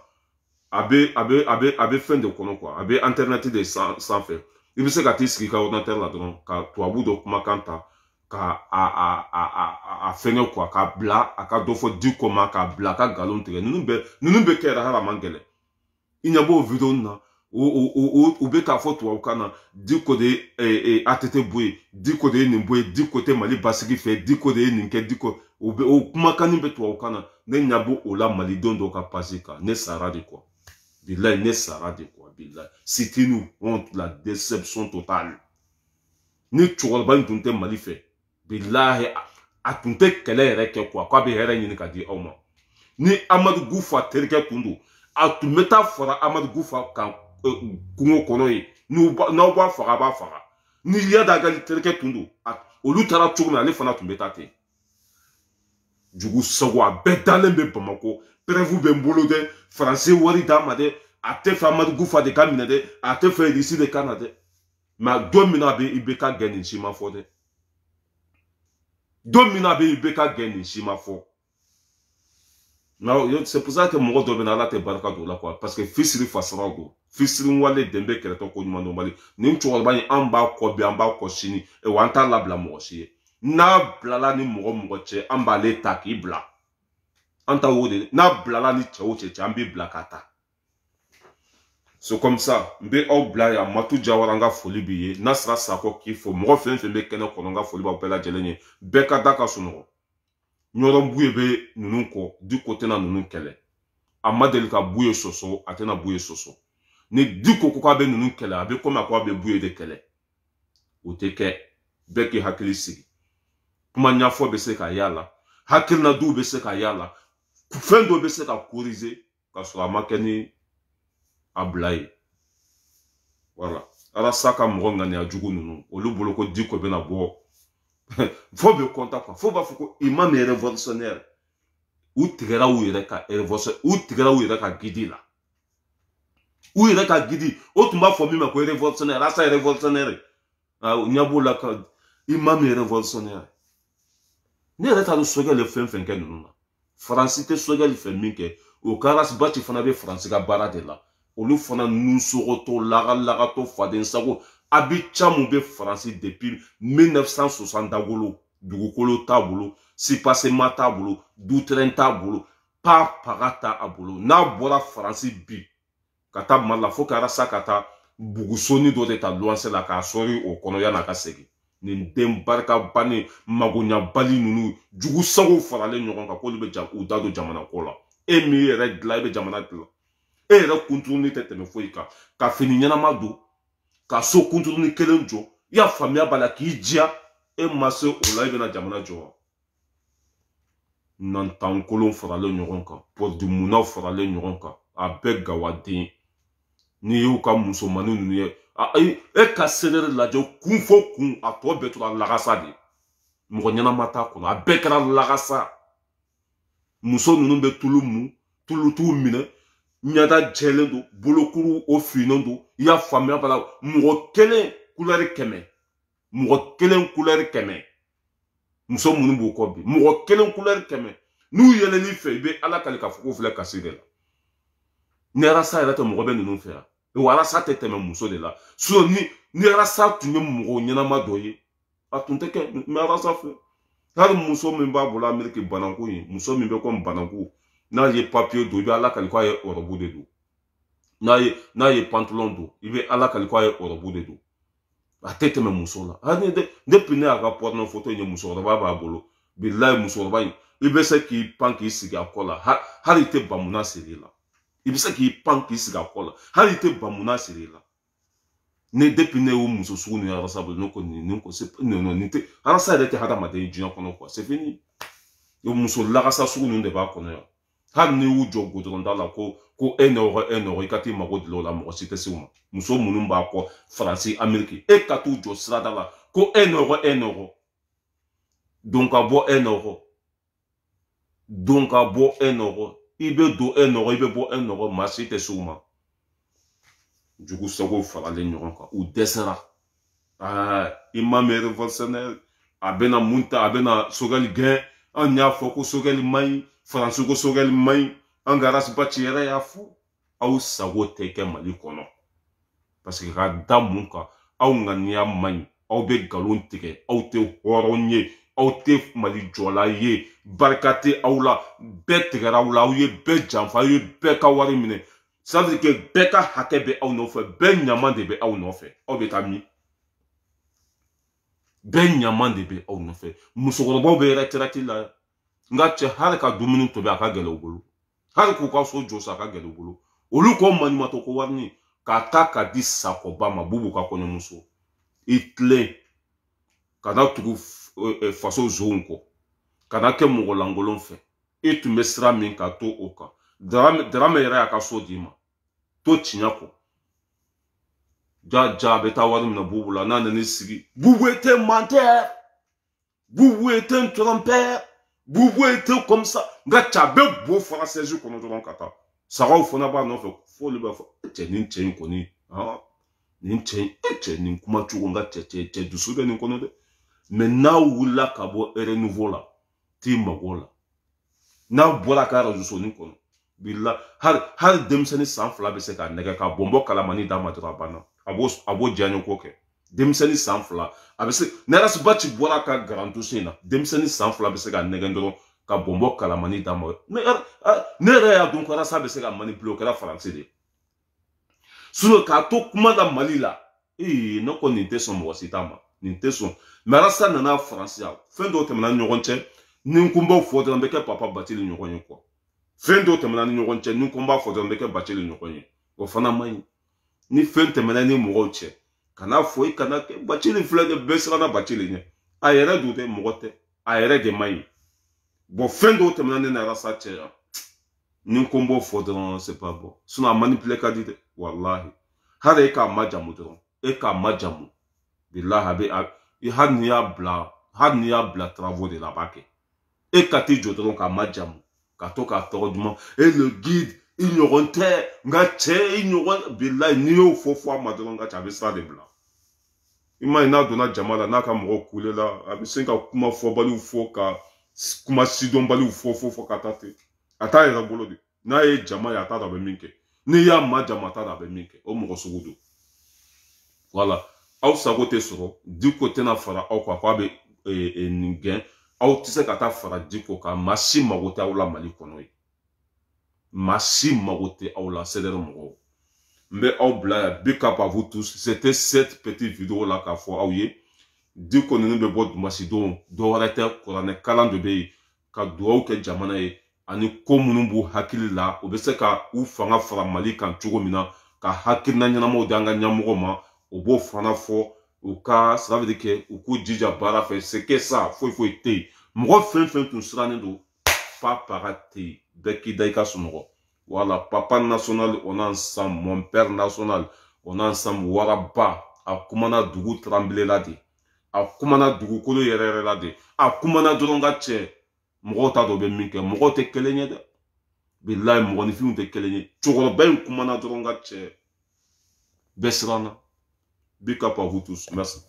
Speaker 1: a bɛ fɛn de kɔnɔ quoi a bɛ internet de sanfɛ i bɛ se ka t'i sigi ka ordinateur la dɔrɔn ka tubabu dɔ kumakan ta ka a fɛngɛ quoi k'a bila a ka dɔ fɔ di ko ma k'a bila a ka galon tigɛ ninnu bɛ kɛ yɛrɛ hali a man gɛlɛn i ɲɛ b'o vidéo nin na u bɛ k'a fɔ tubabukan na Diko de ye ATT bɔ yen Diko de ye nin bɔ yen Diko tɛ Mali basigi fɛ Diko de ye nin kɛ Diko o kumakanni bɛ tubabukan na ne ɲɛ b'o o la malidenw dɔw ka page kan ne sara de quoi bilayi ne sara de quoi bilayi c'était une honte la déception totale ni cɛkɔrɔba in tun tɛ Mali fɛ bilayi a tun tɛ kɛlɛ yɛrɛ kɛ quoi k'a bɛ hɛrɛ ɲini ka di aw ma ni Amadu Gufa terikɛ tun don a tun bɛ taa fara Amadu Gufa kan kungo kɔnɔ ye n'aw b'a faga a b'a faga ni Yada Gali terikɛ tun don olu taara cogo min ale fana tun bɛ taa ten jugu sago a bɛɛ dalen bɛ Bamako preuve bɛ n bolo dɛ Faransi wari d'a ma dɛ a tɛ fɛ Amadu Gufa de ka minɛ dɛ a tɛ fɛ Irisi de ka na dɛ mais don min na a bɛ IBK gɛn nin si ma fɔ dɛ don min na a bɛ IBK gɛn nin si ma fɔ c'est pour ça que mɔgɔ dɔ bɛ na ala tɛ barika don o la quoi parce que fisiri fasaraw don fisiri wale den bɛ kɛlɛtɔ ko ɲuman dɔn Mali nin cɛkɔrɔba in an b'a kɔ bi an b'a kɔ sini wa an t'a labila mɔgɔ si ye n'a bilala ni mɔgɔ cɛ an b'ale ta k'i bila an ta o de n'a bilala ni cɛ o cɛ an b'i bila ka taa c'est comme ça n bɛ aw bila yan Matu Jawara n ka foli b'i ye Nasira Sakɔ k'i fo mɔgɔ fɛn fɛn bɛ kɛnɛ kɔnɔ n ka foli b'aw bɛɛ lajɛlen ye bɛɛ ka da ka sunɔgɔ ɲɔrɔn buye bɛ ninnu kɔ Diko tɛna ninnu kɛlɛ a ma deli ka buye sɔsɔ a tɛna buye sɔsɔ ni Diko ko k'a bɛ ninnu kɛlɛ a bɛ komi a ko a bɛ buye de kɛlɛ o tɛ kɛ bɛɛ k'i hakili sigi kuma ɲɛfɔ bɛ se ka y'a la hakilinaduw bɛ se ka y'a la fɛn dɔ bɛ se ka corriger ka sɔrɔ a ma kɛ ni a bila ye voilà Alasa ka mɔgɔ ŋaniya jugu ninnu olu bolo ko Diko bɛna bɔ fo bɛ kɔntan quoi fo b'a fɔ ko imam est révolutionnaire u tigɛra u yɛrɛ ka révolution u tigɛra u yɛrɛ ka gidi la u yɛrɛ ka gidi o tun b'a fɔ min ma ko révolutionnaire Alasa est révolutionnaire ɲɛ b'o la ka imam est révolutionnaire ne yɛrɛ t'a dɔn Sogɛli fɛn fɛn kɛ ninnu na Faransi tɛ Sogɛli fɛ min kɛ o Karasibati fana bɛ Faransi ka baara de la olu fana nusogotɔ lagatɔ faden sago Abidjan mun bɛ Faransi depuis 1960 t'a bolo dugukolo t'a bolo sipasema t'a bolo dutɛrɛn t'a bolo paga t'a bolo n'a bɔra Faransi bi ka taa Mali la fo ka Alasa ka taa bugusoni dɔ de ta luwanse la k'a sɔri o kɔnɔ yan'a ka segin nin den barika bannen magoɲabali ninnu jugu sago faralen ɲɔgɔn kan k'olu bɛ u da don jamana ko la e min yɛrɛ dilan e bɛ jamana dilan e yɛrɛ kunturuni tɛ tɛmɛ foyi kan ka fini ɲɛnama don ka so kunturuni kelen jɔ i y'a faamuya b'a la k'i diya e ma se o la i bɛna jamana jɔ wa nantankolon faralen ɲɔgɔn kan pɔridimunaw faralen ɲɔgɔn kan a bɛɛ gawaden n'i y'u ka musomanin ninnu ye e ka seleri lajɛ kun fo kun a tɔ bɛɛ tora lagasa de mɔgɔ ɲɛnama t'a kɔnɔ a bɛɛ kɛra lagasa muso ninnu bɛ tulu mu tulu t'u minɛ Nyada jelen do bolokuru o finon do ya famia bala mɔgɔ kelen couleur kɛmɛ mɔgɔ kelen couleur kɛmɛ muso minnu b'o kɔ bi mɔgɔ kelen couleur kɛmɛ n'u yɛlɛli fɛ i bɛ ala kali ka fɔ ko filɛ kasi de la ni arasa yɛrɛ tɛ mɔgɔ bɛ ninnu fɛ yan wa arasa tɛ tɛmɛ muso de la ni arasa tun ye mɔgɔ ɲɛnama dɔ ye a tun tɛ kɛ mɛ arasa fɛ hali muso min b'a bolo Ameriki bananku ye muso min bɛ kɔmi bananku n'a ye papiye don i bɛ ala kali k'a ye ɔrɔbu de don n'a ye pantalon don i bɛ ala kali k'a ye ɔrɔbu de don a tɛ tɛmɛ muso la hali depuis ne y'a ka porno photo ye musokɔrɔba b'a bolo bilayi musokɔrɔba in i bɛ se k'i pan k'i sigi a kɔ la hali i tɛ bamuna siri la i bɛ se k'i pan k'i sigi a kɔ la hali i tɛ bamuna siri la ne depuis ne y'o muso sugu ni arasa bolo ne ko nin ko nin tɛ arasa yɛrɛ tɛ hadamaden diɲɛ kɔnɔ quoi c'est fini muso lagasa sugu ninnu de b'a kɔnɔ yan hali ni y'u jɔ goudron la ko e nɔgɔ i ka t'i mago dilan o la mɔgɔ si tɛ se o ma muso minnu b'a kɔ Faransi Ameriki e ka t'u jɔ sirada la ko e nɔgɔ don ka bɔ e nɔgɔ i bɛ don e nɔgɔ i bɛ bɔ e nɔgɔ maa si tɛ se o ma jugu sago faralen ɲɔgɔn kan u dɛsɛra i ma mɛn révolutionnaire a bɛna mun ta a bɛna Sogɛli gɛn an y'a fɔ ko Sogɛli man ɲi Faransi ko Sogɛli man ɲi an ka Arasibaci yɛrɛ y'a fɔ aw sago tɛ kɛ Mali kɔnɔ parce que ka da mun kan aw ŋaniya man ɲi aw bɛ nkalon tigɛ aw tɛ hɔrɔn ye aw tɛ Mali jɔla ye barika tɛ aw la bɛɛ tigɛra aw la aw ye bɛɛ janfa aw ye bɛɛ ka wari minɛ ça veut dire que bɛɛ ka hakɛ bɛ aw nɔfɛ bɛɛ ɲaman de bɛ aw nɔfɛ aw bɛ taa min bɛɛ ɲaman de bɛ aw nɔfɛ musokɔrɔbaw bɛ retraite la nka cɛ hali ka dumuni tobi a ka gɛlɛ u bolo hali k'u ka so jɔ sa a ka gɛlɛ u bolo olu ko maɲumatɔ ko warini k'a ta k'a di Sakɔba ma Bubu ka kɔɲɔmuso i tilen ka na tugu faso zonw kɔ ka na kɛ mɔgɔ lankolon fɛ i tun bɛ sira min ka to o kan Darame yɛrɛ y'a ka so d'i ma to tiɲɛ kɔ ja a bɛ taa wari minɛ Bubu la n'a nana sigi Bubu était menteur Bubu était un trompeur Bubu était comme ça nka cɛ a bɛ bo fara sɛzi kɔnɔ dɔrɔn ka taa sagaw fana b'a nɔfɛ fo olu b'a fɔ cɛ nin cɛ in kɔni nin cɛ in nin kuma cogo nka cɛ dusu bɛ nin kɔnɔ dɛ mɛ n'a wulila ka bɔ renouveau la t'i mago la n'a bɔra ka arajosonin kɔnɔ bila hali denmisɛnnin san 2 bɛ se k'a nɛgɛ ka bɔnbɔ kalamani d'a ma dɔrɔn a banna a b'o diyaɲɛ ko kɛ denmisɛnnin san 2 a bɛ se ni Arasibaci bɔra ka garantuso in na denmisɛnnin san 2 bɛ se k'a nɛgɛ dɔrɔn ka bɔnbɔ kalamani d'a ma ne yɛrɛ y'a dɔn ko Arasa bɛ se ka manipuler o kɛra Faransi de sinon k'a to kuma la Mali la ne ko nin tɛ sɔn mɔgɔ si t'a ma nin tɛ sɔn mɛ Arasa nana Faransi yan fɛn dɔw tɛmɛna ni ɲɔgɔn cɛ ni kun b'aw fɔ dɔrɔn bɛ kɛ Papa Bacili ɲɔgɔn ye quoi fɛn dɔw tɛmɛna ni ɲɔgɔn cɛ ni kun b'a fɔ dɔrɔn bɛ kɛ Bacili ɲɔgɔn ye o fana man ɲi ni fɛn tɛmɛna ni mɔgɔw cɛ kana fɔ i kana kɛ Bacili filɛ de bɛɛ siranna Bacili ɲɛ a yɛrɛ dun tɛ mɔgɔ tɛ a yɛrɛ de man ɲi bon fɛn dɔw tɛmɛna ne na Arasa cɛ yan ni kun b'o fɔ dɔrɔn c'est pas bon sinon a manipuler ka di dɛ walahi hali e k'a majamu dɔrɔn e k'a majamu bilahi a bɛ hali n'i y'a bila travaux de la a b'a kɛ e ka t'i jɔ dɔrɔn k'a majamu ka to k'a tɔgɔ duman e le guide i ɲɔgɔn tɛ nka cɛ i ɲɔgɔn bilahi n'i y'o fɔ a ma dɔrɔn nka cɛ a bɛ sira de bila i ma ye n'a donna jama la n'a ka mɔgɔw kulela a bɛ se ka kuma fɔbaliw fɔ ka kuma sidɔnbaliw fɔ ka taa ten a t'a yɛrɛ bolo de n'a ye jama ye a t'a dɔn a bɛ min kɛ n'i y'a majamu a t'a dɔn a bɛ min kɛ o mɔgɔ sugu don voilà aw sago tɛ sɔrɔ Diko tɛna fara aw kan k'a bɛ nin gɛn aw tɛ se ka taa fara Diko kan maa si mago tɛ aw la Mali kɔnɔ ye maa si mago tɛ aw la CDR mɔgɔw n bɛ aw bila yan big up à vous tous c'était cette petite vidéo là k'a fɔ aw ye Diko ninnu bɛ bɔ Dumasi don dɔwɛrɛ tɛ kuranɛ kalan de bɛ yen ka dugawu kɛ jamana ye ani ko minnu b'u hakili la u bɛ se ka u fanga fara Mali kan cogo min na ka hakilina ɲɛnamaw di an ka ɲɛmɔgɔ ma u b'o fana fɔ u ka ça veut dire que u k'u jija baara fɛ c'est que ça foyi tɛ yen mɔgɔ fɛn fɛn tun sirannen don pas para tɛ yen bɛɛ k'i da i ka sunɔgɔ voilà papa national on est ensemble mon père national on est ensemble waraba a kumana dugu tremblé la de a kumana dugukolo yɛrɛ la de a kumana dɔrɔn ka cɛ mɔgɔw t'a dɔn u bɛ min kɛ mɔgɔw tɛ kelen ye dɛ billahi mɔgɔninfinw tɛ kelen ye cɛkɔrɔba in kumana dɔrɔn ka cɛ bɛɛ siranna. Big up à vous tous. Merci.